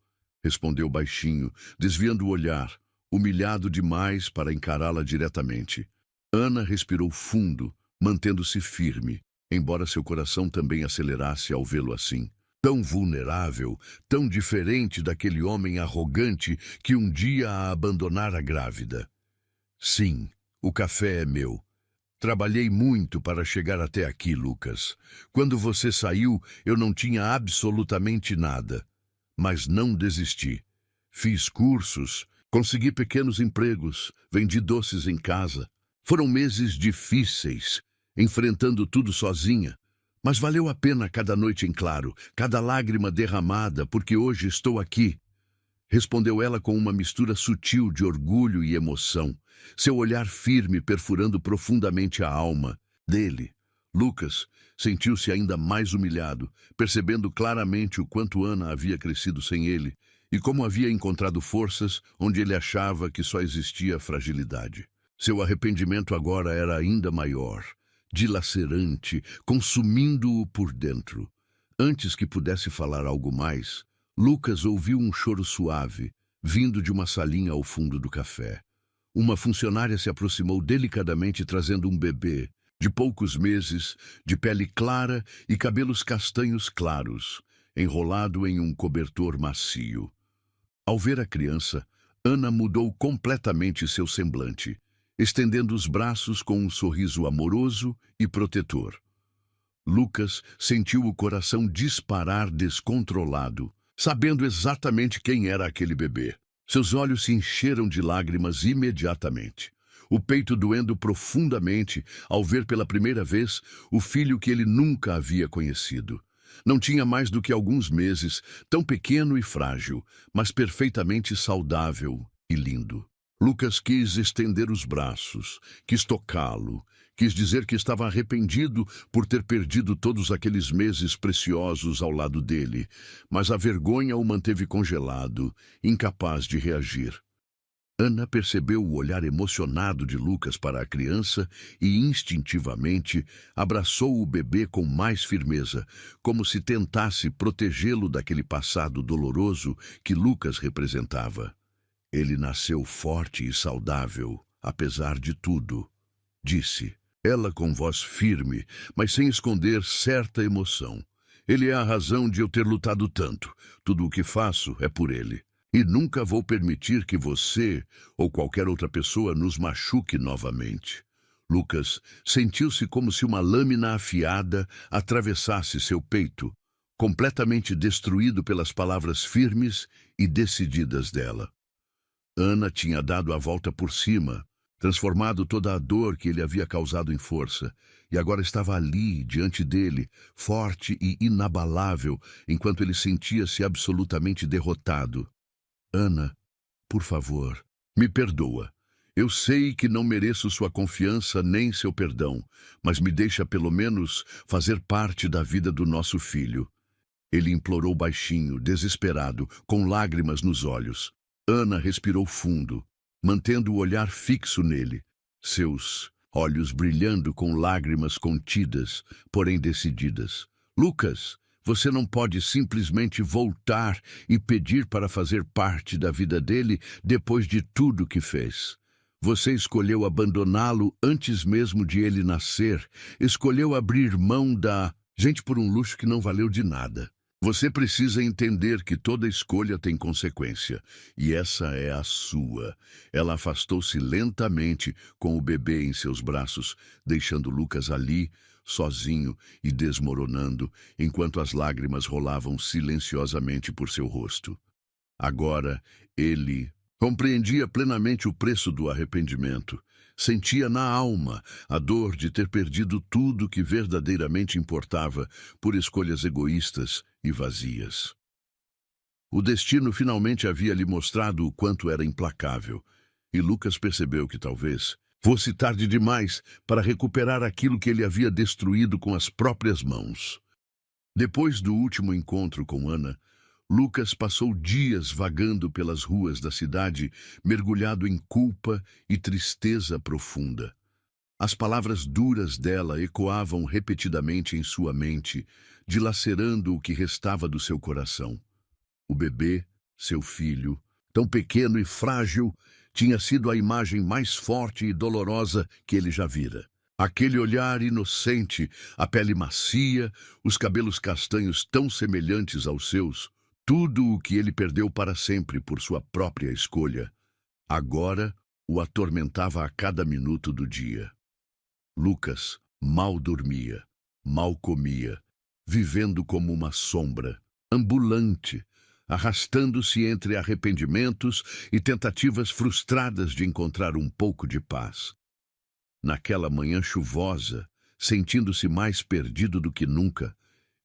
respondeu baixinho, desviando o olhar, humilhado demais para encará-la diretamente. Ana respirou fundo, mantendo-se firme, embora seu coração também acelerasse ao vê-lo assim. Tão vulnerável, tão diferente daquele homem arrogante que um dia a abandonara grávida. Sim, o café é meu. Trabalhei muito para chegar até aqui, Lucas. Quando você saiu, eu não tinha absolutamente nada. Mas não desisti. Fiz cursos, consegui pequenos empregos, vendi doces em casa. Foram meses difíceis, enfrentando tudo sozinha. Mas valeu a pena cada noite em claro, cada lágrima derramada, porque hoje estou aqui. Respondeu ela com uma mistura sutil de orgulho e emoção, seu olhar firme perfurando profundamente a alma dele. Lucas sentiu-se ainda mais humilhado, percebendo claramente o quanto Ana havia crescido sem ele e como havia encontrado forças onde ele achava que só existia fragilidade. Seu arrependimento agora era ainda maior, dilacerante, consumindo-o por dentro. Antes que pudesse falar algo mais, Lucas ouviu um choro suave, vindo de uma salinha ao fundo do café. Uma funcionária se aproximou delicadamente trazendo um bebê, de poucos meses, de pele clara e cabelos castanhos claros, enrolado em um cobertor macio. Ao ver a criança, Ana mudou completamente seu semblante, estendendo os braços com um sorriso amoroso e protetor. Lucas sentiu o coração disparar descontrolado, sabendo exatamente quem era aquele bebê. Seus olhos se encheram de lágrimas imediatamente, o peito doendo profundamente ao ver pela primeira vez o filho que ele nunca havia conhecido. Não tinha mais do que alguns meses, tão pequeno e frágil, mas perfeitamente saudável e lindo. Lucas quis estender os braços, quis tocá-lo, quis dizer que estava arrependido por ter perdido todos aqueles meses preciosos ao lado dele, mas a vergonha o manteve congelado, incapaz de reagir. Ana percebeu o olhar emocionado de Lucas para a criança e, instintivamente, abraçou o bebê com mais firmeza, como se tentasse protegê-lo daquele passado doloroso que Lucas representava. Ele nasceu forte e saudável, apesar de tudo, disse ela com voz firme, mas sem esconder certa emoção. Ele é a razão de eu ter lutado tanto. Tudo o que faço é por ele. E nunca vou permitir que você ou qualquer outra pessoa nos machuque novamente. Lucas sentiu-se como se uma lâmina afiada atravessasse seu peito, completamente destruído pelas palavras firmes e decididas dela. Ana tinha dado a volta por cima, transformado toda a dor que ele havia causado em força, e agora estava ali, diante dele, forte e inabalável, enquanto ele sentia-se absolutamente derrotado. Ana, por favor, me perdoa. Eu sei que não mereço sua confiança nem seu perdão, mas me deixa pelo menos fazer parte da vida do nosso filho. Ele implorou baixinho, desesperado, com lágrimas nos olhos. Ana respirou fundo, mantendo o olhar fixo nele, seus olhos brilhando com lágrimas contidas, porém decididas. Lucas, Você não pode simplesmente voltar e pedir para fazer parte da vida dele depois de tudo que fez. Você escolheu abandoná-lo antes mesmo de ele nascer. Escolheu abrir mão da gente por um luxo que não valeu de nada. Você precisa entender que toda escolha tem consequência, e essa é a sua. Ela afastou-se lentamente com o bebê em seus braços, deixando Lucas ali, sozinho e desmoronando, enquanto as lágrimas rolavam silenciosamente por seu rosto. Agora, ele compreendia plenamente o preço do arrependimento. Sentia na alma a dor de ter perdido tudo que verdadeiramente importava por escolhas egoístas e vazias. O destino finalmente havia lhe mostrado o quanto era implacável, e Lucas percebeu que talvez fosse tarde demais para recuperar aquilo que ele havia destruído com as próprias mãos. Depois do último encontro com Ana, Lucas passou dias vagando pelas ruas da cidade, mergulhado em culpa e tristeza profunda. As palavras duras dela ecoavam repetidamente em sua mente, dilacerando o que restava do seu coração. O bebê, seu filho, tão pequeno e frágil, tinha sido a imagem mais forte e dolorosa que ele já vira. Aquele olhar inocente, a pele macia, os cabelos castanhos tão semelhantes aos seus, tudo o que ele perdeu para sempre por sua própria escolha, agora o atormentava a cada minuto do dia. Lucas mal dormia, mal comia, vivendo como uma sombra, ambulante, arrastando-se entre arrependimentos e tentativas frustradas de encontrar um pouco de paz. Naquela manhã chuvosa, sentindo-se mais perdido do que nunca,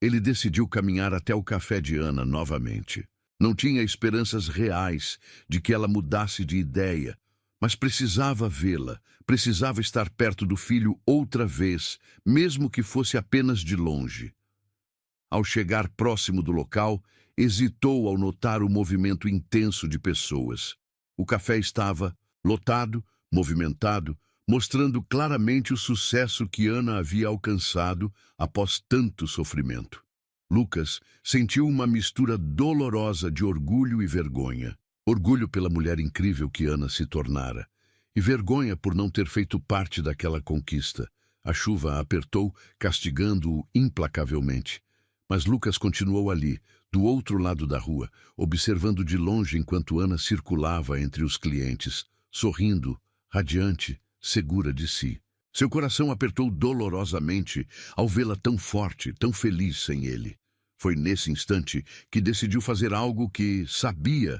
ele decidiu caminhar até o café de Ana novamente. Não tinha esperanças reais de que ela mudasse de ideia, mas precisava vê-la, precisava estar perto do filho outra vez, mesmo que fosse apenas de longe. Ao chegar próximo do local, hesitou ao notar o movimento intenso de pessoas. O café estava lotado, movimentado, mostrando claramente o sucesso que Ana havia alcançado após tanto sofrimento. Lucas sentiu uma mistura dolorosa de orgulho e vergonha. Orgulho pela mulher incrível que Ana se tornara, e vergonha por não ter feito parte daquela conquista. A chuva a apertou, castigando-o implacavelmente. Mas Lucas continuou ali, do outro lado da rua, observando de longe enquanto Ana circulava entre os clientes, sorrindo, radiante, segura de si. Seu coração apertou dolorosamente ao vê-la tão forte, tão feliz sem ele. Foi nesse instante que decidiu fazer algo que sabia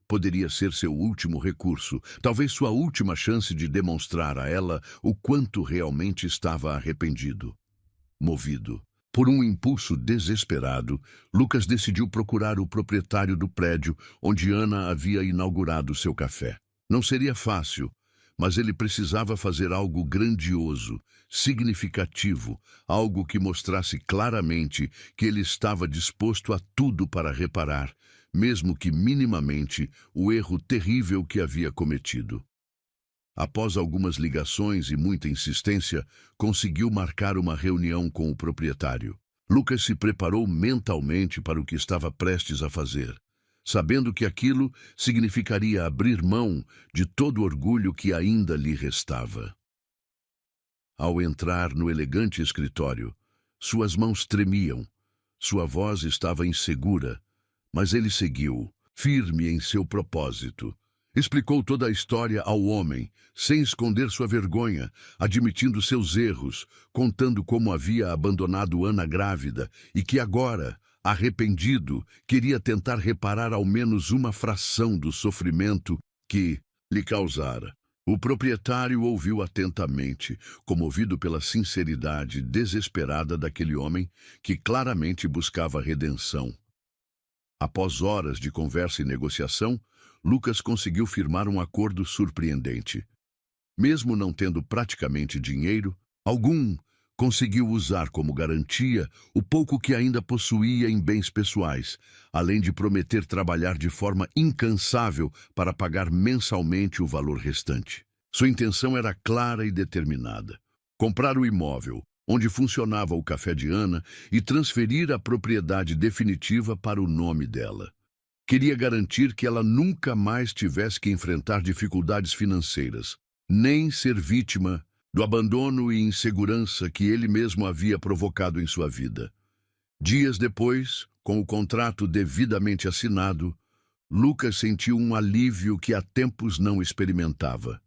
poderia ser seu último recurso, talvez sua última chance de demonstrar a ela o quanto realmente estava arrependido. Movido por um impulso desesperado, Lucas decidiu procurar o proprietário do prédio onde Ana havia inaugurado seu café. Não seria fácil, mas ele precisava fazer algo grandioso, significativo, algo que mostrasse claramente que ele estava disposto a tudo para reparar, mesmo que minimamente, o erro terrível que havia cometido. Após algumas ligações e muita insistência, conseguiu marcar uma reunião com o proprietário. Lucas se preparou mentalmente para o que estava prestes a fazer, sabendo que aquilo significaria abrir mão de todo o orgulho que ainda lhe restava. Ao entrar no elegante escritório, suas mãos tremiam, sua voz estava insegura, mas ele seguiu, firme em seu propósito. Explicou toda a história ao homem, sem esconder sua vergonha, admitindo seus erros, contando como havia abandonado Ana grávida e que agora, arrependido, queria tentar reparar ao menos uma fração do sofrimento que lhe causara. O proprietário ouviu atentamente, comovido pela sinceridade desesperada daquele homem que claramente buscava redenção. Após horas de conversa e negociação, Lucas conseguiu firmar um acordo surpreendente. Mesmo não tendo praticamente dinheiro algum, conseguiu usar como garantia o pouco que ainda possuía em bens pessoais, além de prometer trabalhar de forma incansável para pagar mensalmente o valor restante. Sua intenção era clara e determinada: comprar o imóvel, onde funcionava o café de Ana, e transferir a propriedade definitiva para o nome dela. Queria garantir que ela nunca mais tivesse que enfrentar dificuldades financeiras, nem ser vítima do abandono e insegurança que ele mesmo havia provocado em sua vida. Dias depois, com o contrato devidamente assinado, Lucas sentiu um alívio que há tempos não experimentava.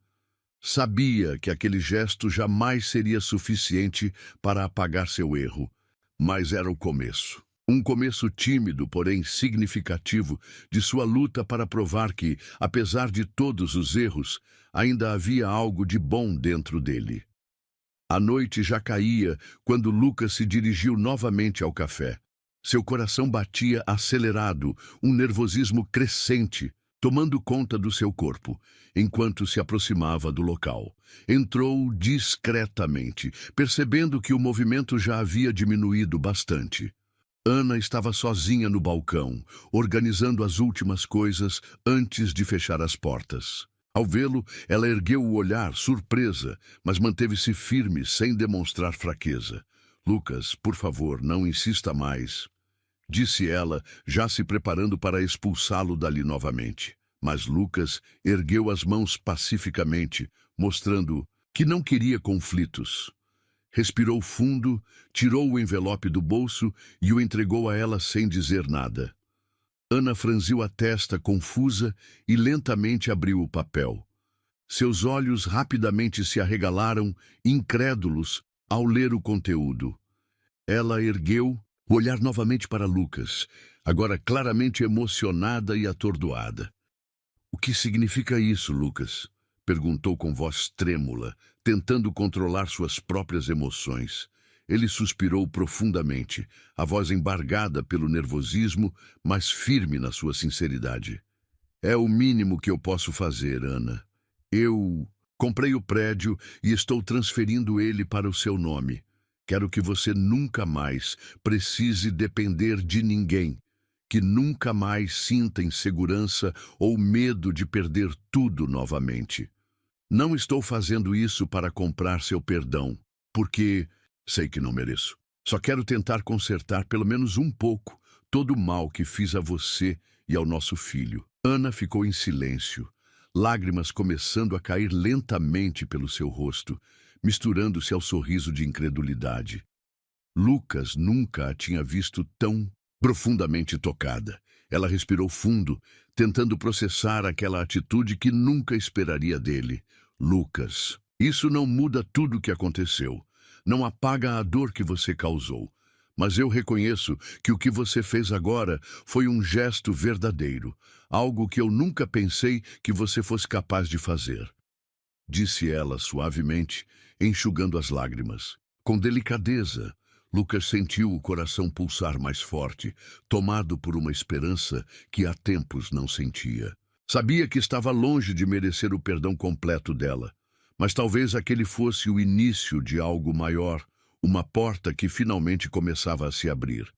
Sabia que aquele gesto jamais seria suficiente para apagar seu erro, mas era o começo. Um começo tímido, porém significativo, de sua luta para provar que, apesar de todos os erros, ainda havia algo de bom dentro dele. A noite já caía quando Lucas se dirigiu novamente ao café. Seu coração batia acelerado, um nervosismo crescente, tomando conta do seu corpo, enquanto se aproximava do local. Entrou discretamente, percebendo que o movimento já havia diminuído bastante. Ana estava sozinha no balcão, organizando as últimas coisas antes de fechar as portas. Ao vê-lo, ela ergueu o olhar, surpresa, mas manteve-se firme, sem demonstrar fraqueza. "Lucas, por favor, não insista mais", disse ela, já se preparando para expulsá-lo dali novamente. Mas Lucas ergueu as mãos pacificamente, mostrando que não queria conflitos. Respirou fundo, tirou o envelope do bolso e o entregou a ela sem dizer nada. Ana franziu a testa, confusa, e lentamente abriu o papel. Seus olhos rapidamente se arregalaram, incrédulos, ao ler o conteúdo. Ela ergueu o olhar novamente para Lucas, agora claramente emocionada e atordoada. "O que significa isso, Lucas?", perguntou com voz trêmula, tentando controlar suas próprias emoções. Ele suspirou profundamente, a voz embargada pelo nervosismo, mas firme na sua sinceridade. "É o mínimo que eu posso fazer, Ana. Eu comprei o prédio e estou transferindo ele para o seu nome. Quero que você nunca mais precise depender de ninguém, que nunca mais sinta insegurança ou medo de perder tudo novamente. Não estou fazendo isso para comprar seu perdão, porque sei que não mereço. Só quero tentar consertar pelo menos um pouco todo o mal que fiz a você e ao nosso filho." Ana ficou em silêncio, lágrimas começando a cair lentamente pelo seu rosto, misturando-se ao sorriso de incredulidade. Lucas nunca a tinha visto tão profundamente tocada. Ela respirou fundo, tentando processar aquela atitude que nunca esperaria dele. "Lucas, isso não muda tudo o que aconteceu. Não apaga a dor que você causou. Mas eu reconheço que o que você fez agora foi um gesto verdadeiro, algo que eu nunca pensei que você fosse capaz de fazer", disse ela suavemente, enxugando as lágrimas. Com delicadeza, Lucas sentiu o coração pulsar mais forte, tomado por uma esperança que há tempos não sentia. Sabia que estava longe de merecer o perdão completo dela, mas talvez aquele fosse o início de algo maior, uma porta que finalmente começava a se abrir.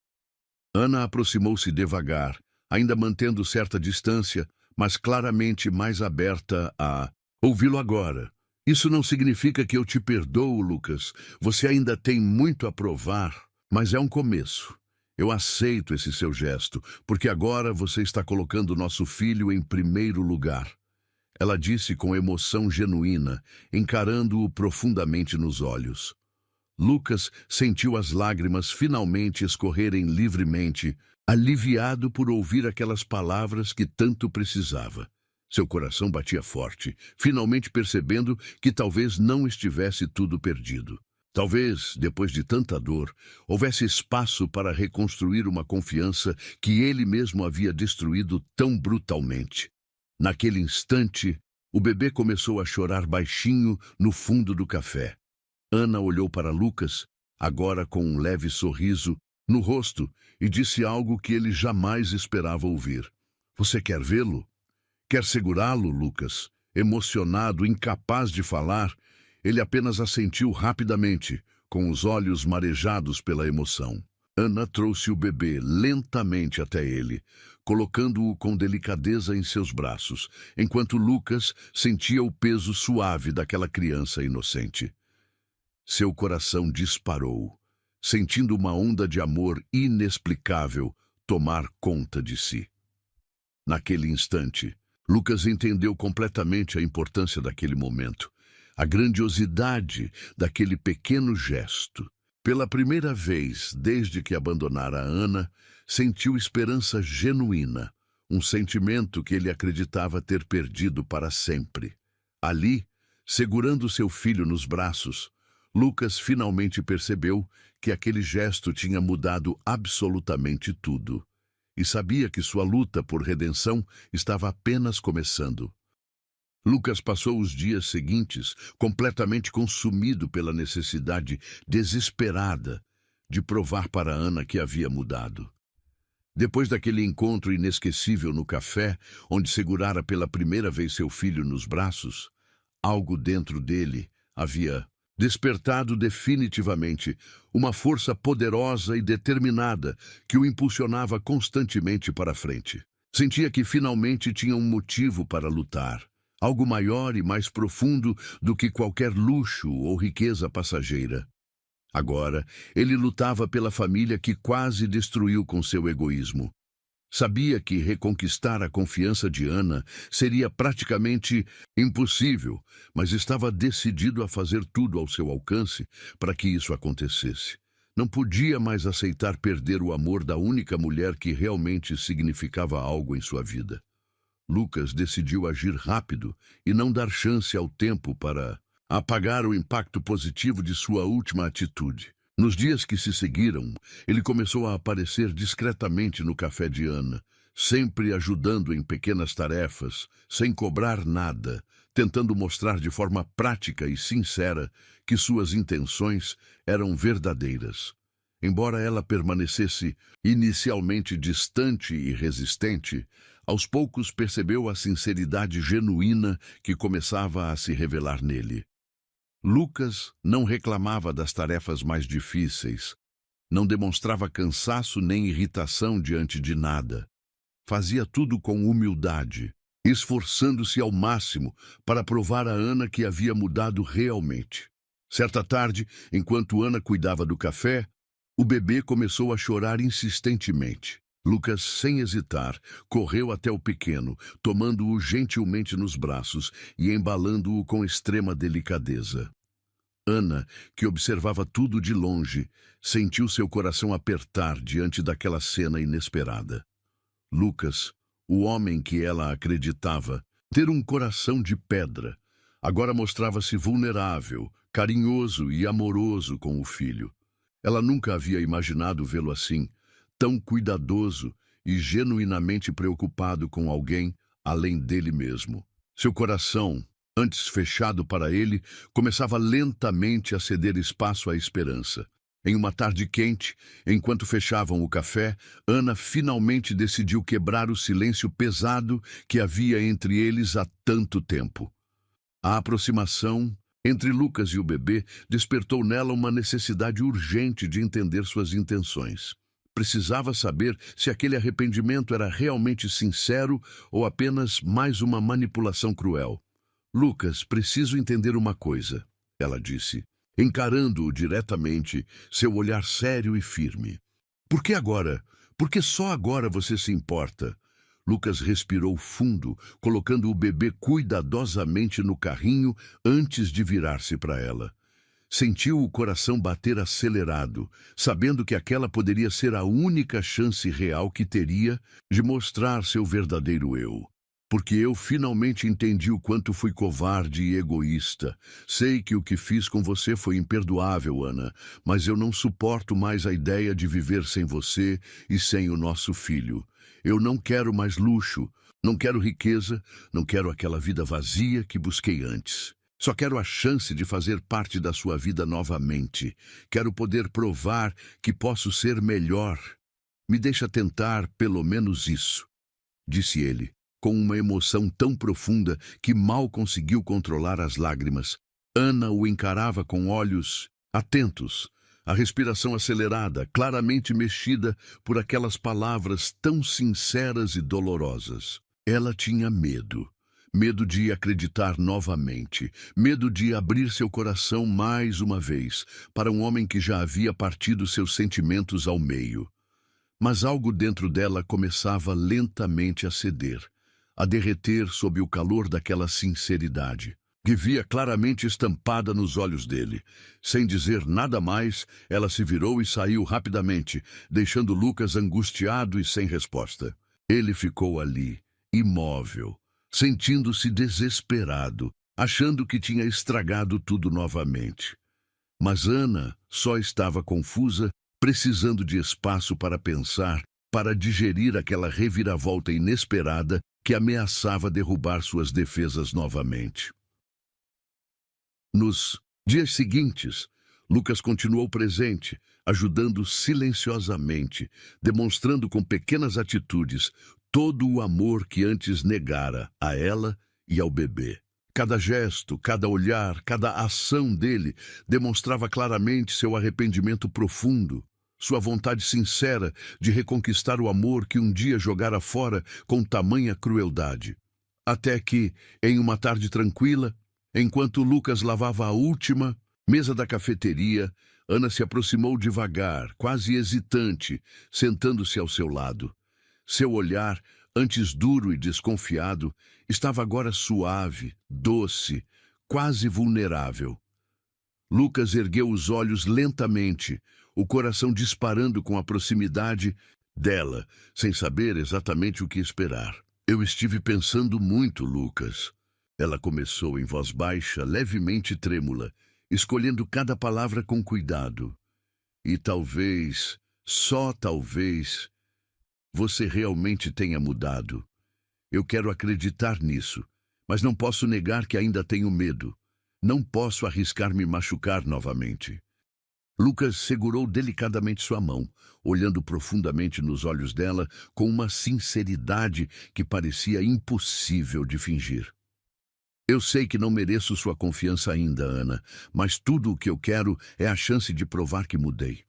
Ana aproximou-se devagar, ainda mantendo certa distância, mas claramente mais aberta a ouvi-lo agora. "Isso não significa que eu te perdoo, Lucas. Você ainda tem muito a provar, mas é um começo. Eu aceito esse seu gesto, porque agora você está colocando nosso filho em primeiro lugar", ela disse com emoção genuína, encarando-o profundamente nos olhos. Lucas sentiu as lágrimas finalmente escorrerem livremente, aliviado por ouvir aquelas palavras que tanto precisava. Seu coração batia forte, finalmente percebendo que talvez não estivesse tudo perdido. Talvez, depois de tanta dor, houvesse espaço para reconstruir uma confiança que ele mesmo havia destruído tão brutalmente. Naquele instante, o bebê começou a chorar baixinho no fundo do café. Ana olhou para Lucas, agora com um leve sorriso no rosto, e disse algo que ele jamais esperava ouvir. "Você quer vê-lo? Quer segurá-lo, Lucas?" Emocionado, incapaz de falar, ele apenas assentiu rapidamente, com os olhos marejados pela emoção. Ana trouxe o bebê lentamente até ele, colocando-o com delicadeza em seus braços, enquanto Lucas sentia o peso suave daquela criança inocente. Seu coração disparou, sentindo uma onda de amor inexplicável tomar conta de si. Naquele instante, Lucas entendeu completamente a importância daquele momento, a grandiosidade daquele pequeno gesto. Pela primeira vez desde que abandonara Ana, sentiu esperança genuína, um sentimento que ele acreditava ter perdido para sempre. Ali, segurando seu filho nos braços, Lucas finalmente percebeu que aquele gesto tinha mudado absolutamente tudo, e sabia que sua luta por redenção estava apenas começando. Lucas passou os dias seguintes completamente consumido pela necessidade desesperada de provar para Ana que havia mudado. Depois daquele encontro inesquecível no café, onde segurara pela primeira vez seu filho nos braços, algo dentro dele havia despertado definitivamente uma força poderosa e determinada que o impulsionava constantemente para frente. Sentia que finalmente tinha um motivo para lutar, algo maior e mais profundo do que qualquer luxo ou riqueza passageira. Agora, ele lutava pela família que quase destruiu com seu egoísmo. Sabia que reconquistar a confiança de Ana seria praticamente impossível, mas estava decidido a fazer tudo ao seu alcance para que isso acontecesse. Não podia mais aceitar perder o amor da única mulher que realmente significava algo em sua vida. Lucas decidiu agir rápido e não dar chance ao tempo para apagar o impacto positivo de sua última atitude. Nos dias que se seguiram, ele começou a aparecer discretamente no café de Ana, sempre ajudando em pequenas tarefas, sem cobrar nada, tentando mostrar de forma prática e sincera que suas intenções eram verdadeiras. Embora ela permanecesse inicialmente distante e resistente, aos poucos percebeu a sinceridade genuína que começava a se revelar nele. Lucas não reclamava das tarefas mais difíceis, não demonstrava cansaço nem irritação diante de nada. Fazia tudo com humildade, esforçando-se ao máximo para provar a Ana que havia mudado realmente. Certa tarde, enquanto Ana cuidava do café, o bebê começou a chorar insistentemente. Lucas, sem hesitar, correu até o pequeno, tomando-o gentilmente nos braços e embalando-o com extrema delicadeza. Ana, que observava tudo de longe, sentiu seu coração apertar diante daquela cena inesperada. Lucas, o homem que ela acreditava ter um coração de pedra, agora mostrava-se vulnerável, carinhoso e amoroso com o filho. Ela nunca havia imaginado vê-lo assim, tão cuidadoso e genuinamente preocupado com alguém além dele mesmo. Seu coração, antes fechado para ele, começava lentamente a ceder espaço à esperança. Em uma tarde quente, enquanto fechavam o café, Ana finalmente decidiu quebrar o silêncio pesado que havia entre eles há tanto tempo. A aproximação entre Lucas e o bebê despertou nela uma necessidade urgente de entender suas intenções. Precisava saber se aquele arrependimento era realmente sincero ou apenas mais uma manipulação cruel. Lucas, preciso entender uma coisa, ela disse, encarando-o diretamente, seu olhar sério e firme. Por que agora? Por que só agora você se importa? Lucas respirou fundo, colocando o bebê cuidadosamente no carrinho antes de virar-se para ela. Sentiu o coração bater acelerado, sabendo que aquela poderia ser a única chance real que teria de mostrar seu verdadeiro eu. Porque eu finalmente entendi o quanto fui covarde e egoísta. Sei que o que fiz com você foi imperdoável, Ana, mas eu não suporto mais a ideia de viver sem você e sem o nosso filho. Eu não quero mais luxo, não quero riqueza, não quero aquela vida vazia que busquei antes. Só quero a chance de fazer parte da sua vida novamente. Quero poder provar que posso ser melhor. Me deixa tentar pelo menos isso, disse ele, com uma emoção tão profunda que mal conseguiu controlar as lágrimas. Ana o encarava com olhos atentos, a respiração acelerada, claramente mexida por aquelas palavras tão sinceras e dolorosas. Ela tinha medo. Medo de acreditar novamente, medo de abrir seu coração mais uma vez para um homem que já havia partido seus sentimentos ao meio. Mas algo dentro dela começava lentamente a ceder, a derreter sob o calor daquela sinceridade, que via claramente estampada nos olhos dele. Sem dizer nada mais, ela se virou e saiu rapidamente, deixando Lucas angustiado e sem resposta. Ele ficou ali, imóvel, sentindo-se desesperado, achando que tinha estragado tudo novamente. Mas Ana só estava confusa, precisando de espaço para pensar, para digerir aquela reviravolta inesperada que ameaçava derrubar suas defesas novamente. Nos dias seguintes, Lucas continuou presente, ajudando silenciosamente, demonstrando com pequenas atitudes todo o amor que antes negara a ela e ao bebê. Cada gesto, cada olhar, cada ação dele demonstrava claramente seu arrependimento profundo, sua vontade sincera de reconquistar o amor que um dia jogara fora com tamanha crueldade. Até que, em uma tarde tranquila, enquanto Lucas lavava a última mesa da cafeteria, Ana se aproximou devagar, quase hesitante, sentando-se ao seu lado. Seu olhar, antes duro e desconfiado, estava agora suave, doce, quase vulnerável. Lucas ergueu os olhos lentamente, o coração disparando com a proximidade dela, sem saber exatamente o que esperar. Eu estive pensando muito, Lucas. Ela começou em voz baixa, levemente trêmula, escolhendo cada palavra com cuidado. E talvez, só talvez, você realmente tenha mudado. Eu quero acreditar nisso, mas não posso negar que ainda tenho medo. Não posso arriscar me machucar novamente. Lucas segurou delicadamente sua mão, olhando profundamente nos olhos dela com uma sinceridade que parecia impossível de fingir. Eu sei que não mereço sua confiança ainda, Ana, mas tudo o que eu quero é a chance de provar que mudei.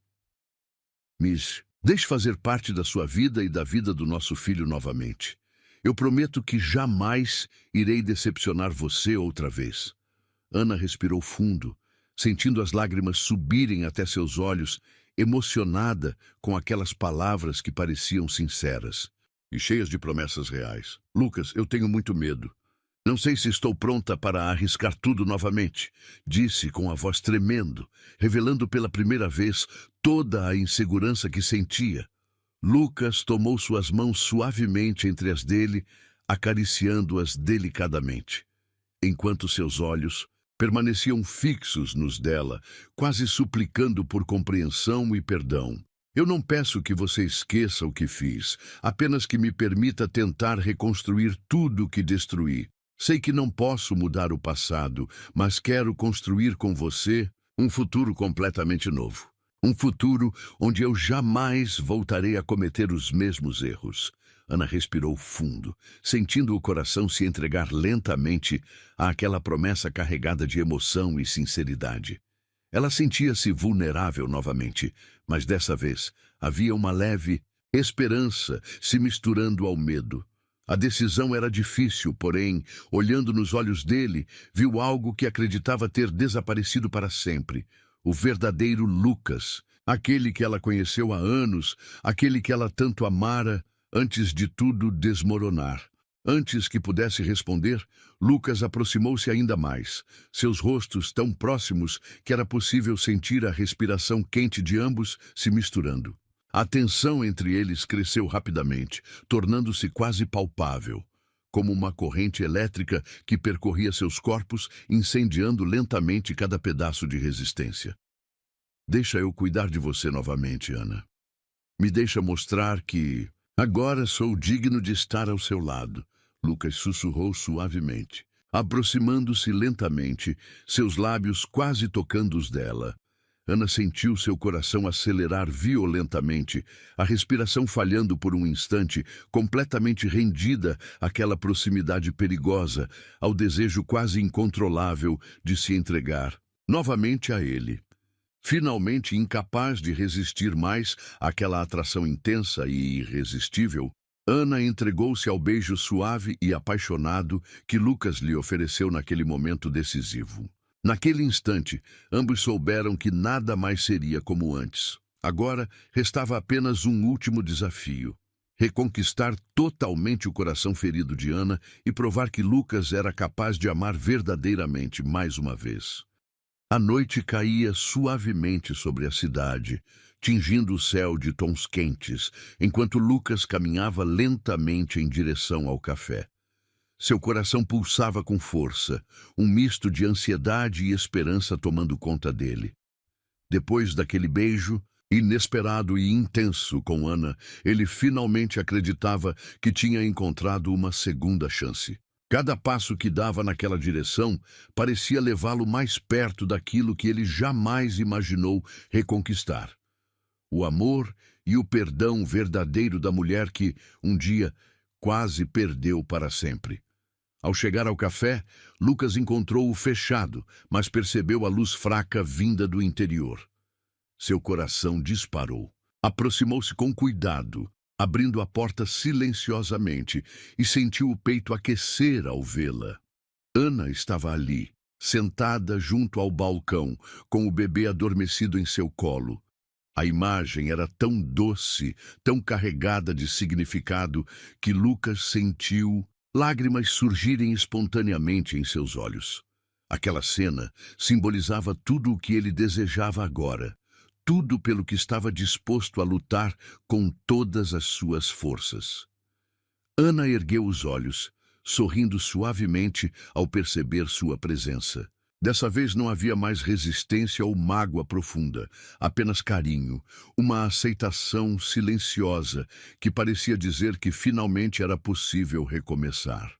Miss, deixe fazer parte da sua vida e da vida do nosso filho novamente. Eu prometo que jamais irei decepcionar você outra vez. Ana respirou fundo, sentindo as lágrimas subirem até seus olhos, emocionada com aquelas palavras que pareciam sinceras e cheias de promessas reais. Lucas, eu tenho muito medo. Não sei se estou pronta para arriscar tudo novamente, disse com a voz tremendo, revelando pela primeira vez toda a insegurança que sentia. Lucas tomou suas mãos suavemente entre as dele, acariciando-as delicadamente, enquanto seus olhos permaneciam fixos nos dela, quase suplicando por compreensão e perdão. Eu não peço que você esqueça o que fiz, apenas que me permita tentar reconstruir tudo o que destruí. Sei que não posso mudar o passado, mas quero construir com você um futuro completamente novo. Um futuro onde eu jamais voltarei a cometer os mesmos erros. Ana respirou fundo, sentindo o coração se entregar lentamente àquela promessa carregada de emoção e sinceridade. Ela sentia-se vulnerável novamente, mas dessa vez havia uma leve esperança se misturando ao medo. A decisão era difícil, porém, olhando nos olhos dele, viu algo que acreditava ter desaparecido para sempre. O verdadeiro Lucas, aquele que ela conheceu há anos, aquele que ela tanto amara, antes de tudo desmoronar. Antes que pudesse responder, Lucas aproximou-se ainda mais, seus rostos tão próximos que era possível sentir a respiração quente de ambos se misturando. A tensão entre eles cresceu rapidamente, tornando-se quase palpável, como uma corrente elétrica que percorria seus corpos, incendiando lentamente cada pedaço de resistência. Deixa eu cuidar de você novamente, Ana. Me deixa mostrar que agora sou digno de estar ao seu lado, Lucas sussurrou suavemente, aproximando-se lentamente, seus lábios quase tocando os dela. Ana sentiu seu coração acelerar violentamente, a respiração falhando por um instante, completamente rendida àquela proximidade perigosa, ao desejo quase incontrolável de se entregar novamente a ele. Finalmente incapaz de resistir mais àquela atração intensa e irresistível, Ana entregou-se ao beijo suave e apaixonado que Lucas lhe ofereceu naquele momento decisivo. Naquele instante, ambos souberam que nada mais seria como antes. Agora, restava apenas um último desafio: reconquistar totalmente o coração ferido de Ana e provar que Lucas era capaz de amar verdadeiramente mais uma vez. A noite caía suavemente sobre a cidade, tingindo o céu de tons quentes, enquanto Lucas caminhava lentamente em direção ao café. Seu coração pulsava com força, um misto de ansiedade e esperança tomando conta dele. Depois daquele beijo, inesperado e intenso com Ana, ele finalmente acreditava que tinha encontrado uma segunda chance. Cada passo que dava naquela direção parecia levá-lo mais perto daquilo que ele jamais imaginou reconquistar: o amor e o perdão verdadeiro da mulher que, um dia, quase perdeu para sempre. Ao chegar ao café, Lucas encontrou-o fechado, mas percebeu a luz fraca vinda do interior. Seu coração disparou. Aproximou-se com cuidado, abrindo a porta silenciosamente, e sentiu o peito aquecer ao vê-la. Ana estava ali, sentada junto ao balcão, com o bebê adormecido em seu colo. A imagem era tão doce, tão carregada de significado, que Lucas sentiu lágrimas surgirem espontaneamente em seus olhos. Aquela cena simbolizava tudo o que ele desejava agora, tudo pelo que estava disposto a lutar com todas as suas forças. Ana ergueu os olhos, sorrindo suavemente ao perceber sua presença. Dessa vez não havia mais resistência ou mágoa profunda, apenas carinho, uma aceitação silenciosa que parecia dizer que finalmente era possível recomeçar.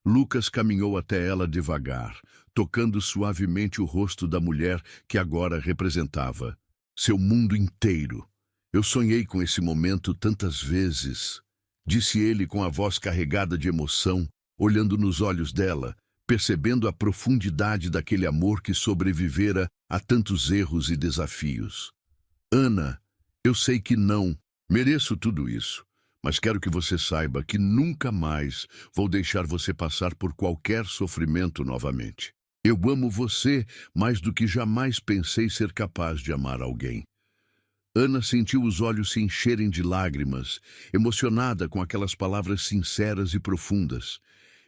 Lucas caminhou até ela devagar, tocando suavemente o rosto da mulher que agora representava seu mundo inteiro. Eu sonhei com esse momento tantas vezes, disse ele com a voz carregada de emoção, olhando nos olhos dela, percebendo a profundidade daquele amor que sobrevivera a tantos erros e desafios. Ana, eu sei que não mereço tudo isso, mas quero que você saiba que nunca mais vou deixar você passar por qualquer sofrimento novamente. Eu amo você mais do que jamais pensei ser capaz de amar alguém. Ana sentiu os olhos se encherem de lágrimas, emocionada com aquelas palavras sinceras e profundas.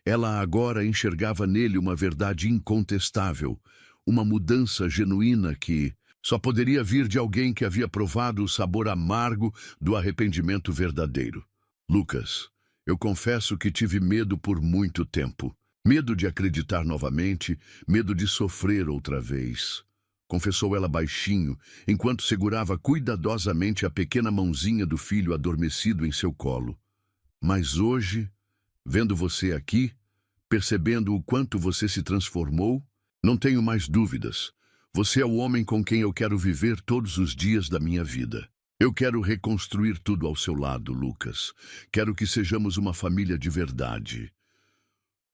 Ela agora enxergava nele uma verdade incontestável, uma mudança genuína que só poderia vir de alguém que havia provado o sabor amargo do arrependimento verdadeiro. Lucas, eu confesso que tive medo por muito tempo. Medo de acreditar novamente, medo de sofrer outra vez, confessou ela baixinho, enquanto segurava cuidadosamente a pequena mãozinha do filho adormecido em seu colo. Mas hoje, vendo você aqui, percebendo o quanto você se transformou, não tenho mais dúvidas. Você é o homem com quem eu quero viver todos os dias da minha vida. Eu quero reconstruir tudo ao seu lado, Lucas. Quero que sejamos uma família de verdade.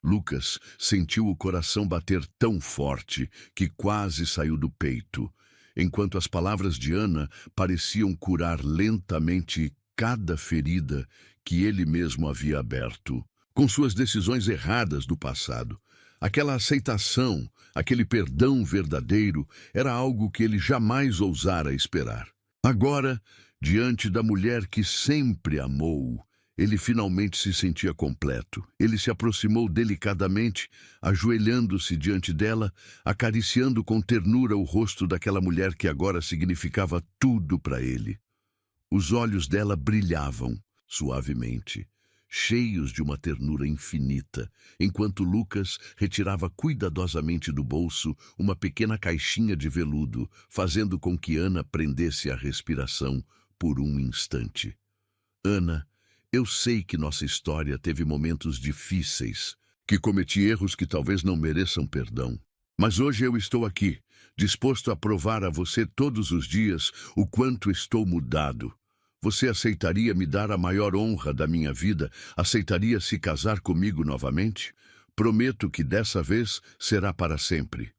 Lucas sentiu o coração bater tão forte que quase saiu do peito, enquanto as palavras de Ana pareciam curar lentamente cada ferida que ele mesmo havia aberto, com suas decisões erradas do passado. Aquela aceitação, aquele perdão verdadeiro, era algo que ele jamais ousara esperar. Agora, diante da mulher que sempre amou, ele finalmente se sentia completo. Ele se aproximou delicadamente, ajoelhando-se diante dela, acariciando com ternura o rosto daquela mulher que agora significava tudo para ele. Os olhos dela brilhavam suavemente, cheios de uma ternura infinita, enquanto Lucas retirava cuidadosamente do bolso uma pequena caixinha de veludo, fazendo com que Ana prendesse a respiração por um instante. Ana, eu sei que nossa história teve momentos difíceis, que cometi erros que talvez não mereçam perdão. Mas hoje eu estou aqui, disposto a provar a você todos os dias o quanto estou mudado. Você aceitaria me dar a maior honra da minha vida? Aceitaria se casar comigo novamente? Prometo que dessa vez será para sempre.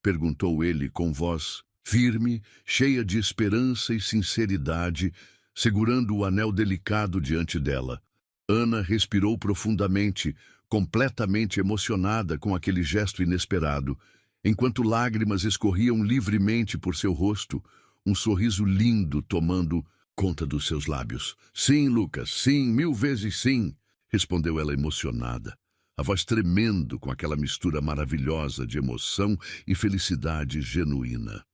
Perguntou ele com voz firme, cheia de esperança e sinceridade, segurando o anel delicado diante dela. Ana respirou profundamente, completamente emocionada com aquele gesto inesperado, enquanto lágrimas escorriam livremente por seu rosto, um sorriso lindo tomando conta dos seus lábios. "Sim, Lucas, sim, 1000 vezes sim", respondeu ela emocionada, a voz tremendo com aquela mistura maravilhosa de emoção e felicidade genuína.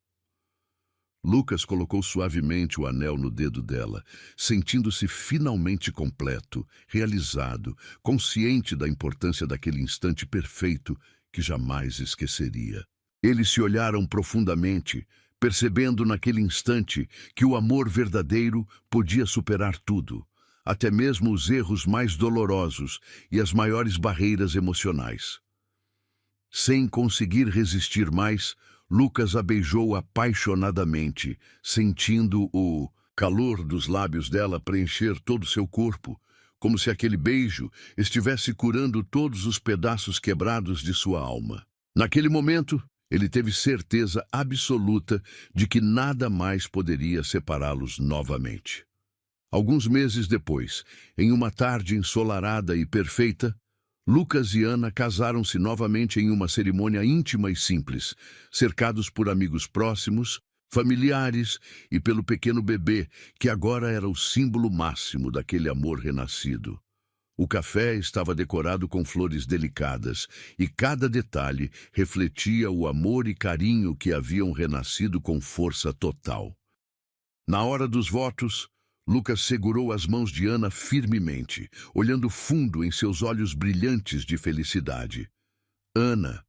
Lucas colocou suavemente o anel no dedo dela, sentindo-se finalmente completo, realizado, consciente da importância daquele instante perfeito que jamais esqueceria. Eles se olharam profundamente, percebendo naquele instante que o amor verdadeiro podia superar tudo, até mesmo os erros mais dolorosos e as maiores barreiras emocionais. Sem conseguir resistir mais, Lucas a beijou apaixonadamente, sentindo o calor dos lábios dela preencher todo o seu corpo, como se aquele beijo estivesse curando todos os pedaços quebrados de sua alma. Naquele momento, ele teve certeza absoluta de que nada mais poderia separá-los novamente. Alguns meses depois, em uma tarde ensolarada e perfeita, Lucas e Ana casaram-se novamente em uma cerimônia íntima e simples, cercados por amigos próximos, familiares e pelo pequeno bebê, que agora era o símbolo máximo daquele amor renascido. O café estava decorado com flores delicadas, e cada detalhe refletia o amor e carinho que haviam renascido com força total. Na hora dos votos, Lucas segurou as mãos de Ana firmemente, olhando fundo em seus olhos brilhantes de felicidade. "Ana,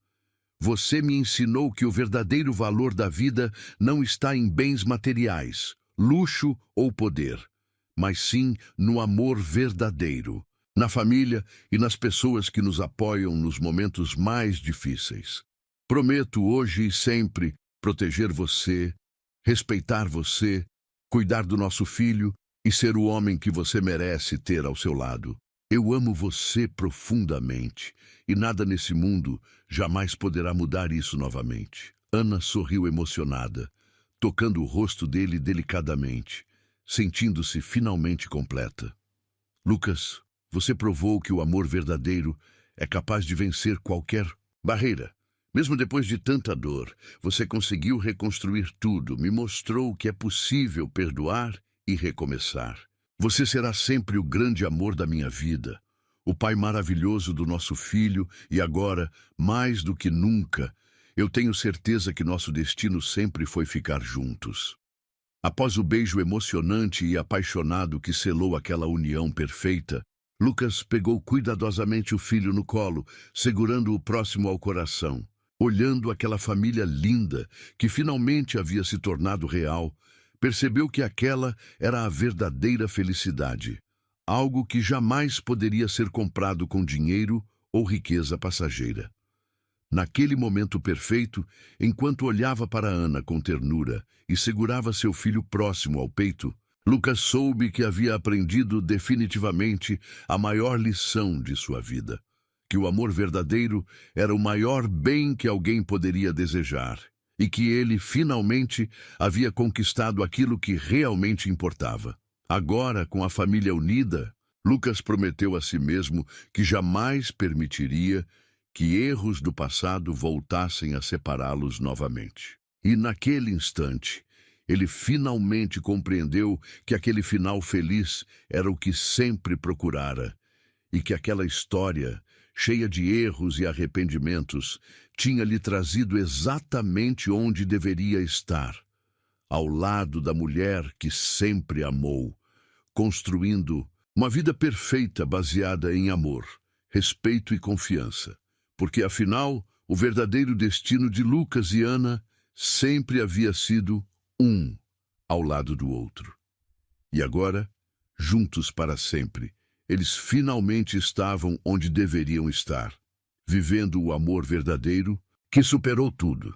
você me ensinou que o verdadeiro valor da vida não está em bens materiais, luxo ou poder, mas sim no amor verdadeiro, na família e nas pessoas que nos apoiam nos momentos mais difíceis. Prometo hoje e sempre proteger você, respeitar você, cuidar do nosso filho e ser o homem que você merece ter ao seu lado. Eu amo você profundamente, e nada nesse mundo jamais poderá mudar isso novamente." Ana sorriu emocionada, tocando o rosto dele delicadamente, sentindo-se finalmente completa. "Lucas, você provou que o amor verdadeiro é capaz de vencer qualquer barreira. Mesmo depois de tanta dor, você conseguiu reconstruir tudo, me mostrou que é possível perdoar e recomeçar. Você será sempre o grande amor da minha vida, o pai maravilhoso do nosso filho, e agora, mais do que nunca, eu tenho certeza que nosso destino sempre foi ficar juntos." Após o beijo emocionante e apaixonado que selou aquela união perfeita, Lucas pegou cuidadosamente o filho no colo, segurando-o próximo ao coração. Olhando aquela família linda que finalmente havia se tornado real, percebeu que aquela era a verdadeira felicidade, algo que jamais poderia ser comprado com dinheiro ou riqueza passageira. Naquele momento perfeito, enquanto olhava para Ana com ternura e segurava seu filho próximo ao peito, Lucas soube que havia aprendido definitivamente a maior lição de sua vida, que o amor verdadeiro era o maior bem que alguém poderia desejar, e que ele, finalmente, havia conquistado aquilo que realmente importava. Agora, com a família unida, Lucas prometeu a si mesmo que jamais permitiria que erros do passado voltassem a separá-los novamente. E naquele instante, ele finalmente compreendeu que aquele final feliz era o que sempre procurara, e que aquela história, cheia de erros e arrependimentos, tinha lhe trazido exatamente onde deveria estar, ao lado da mulher que sempre amou, construindo uma vida perfeita baseada em amor, respeito e confiança, porque afinal, o verdadeiro destino de Lucas e Ana sempre havia sido um ao lado do outro. E agora, juntos para sempre, eles finalmente estavam onde deveriam estar, vivendo o amor verdadeiro que superou tudo.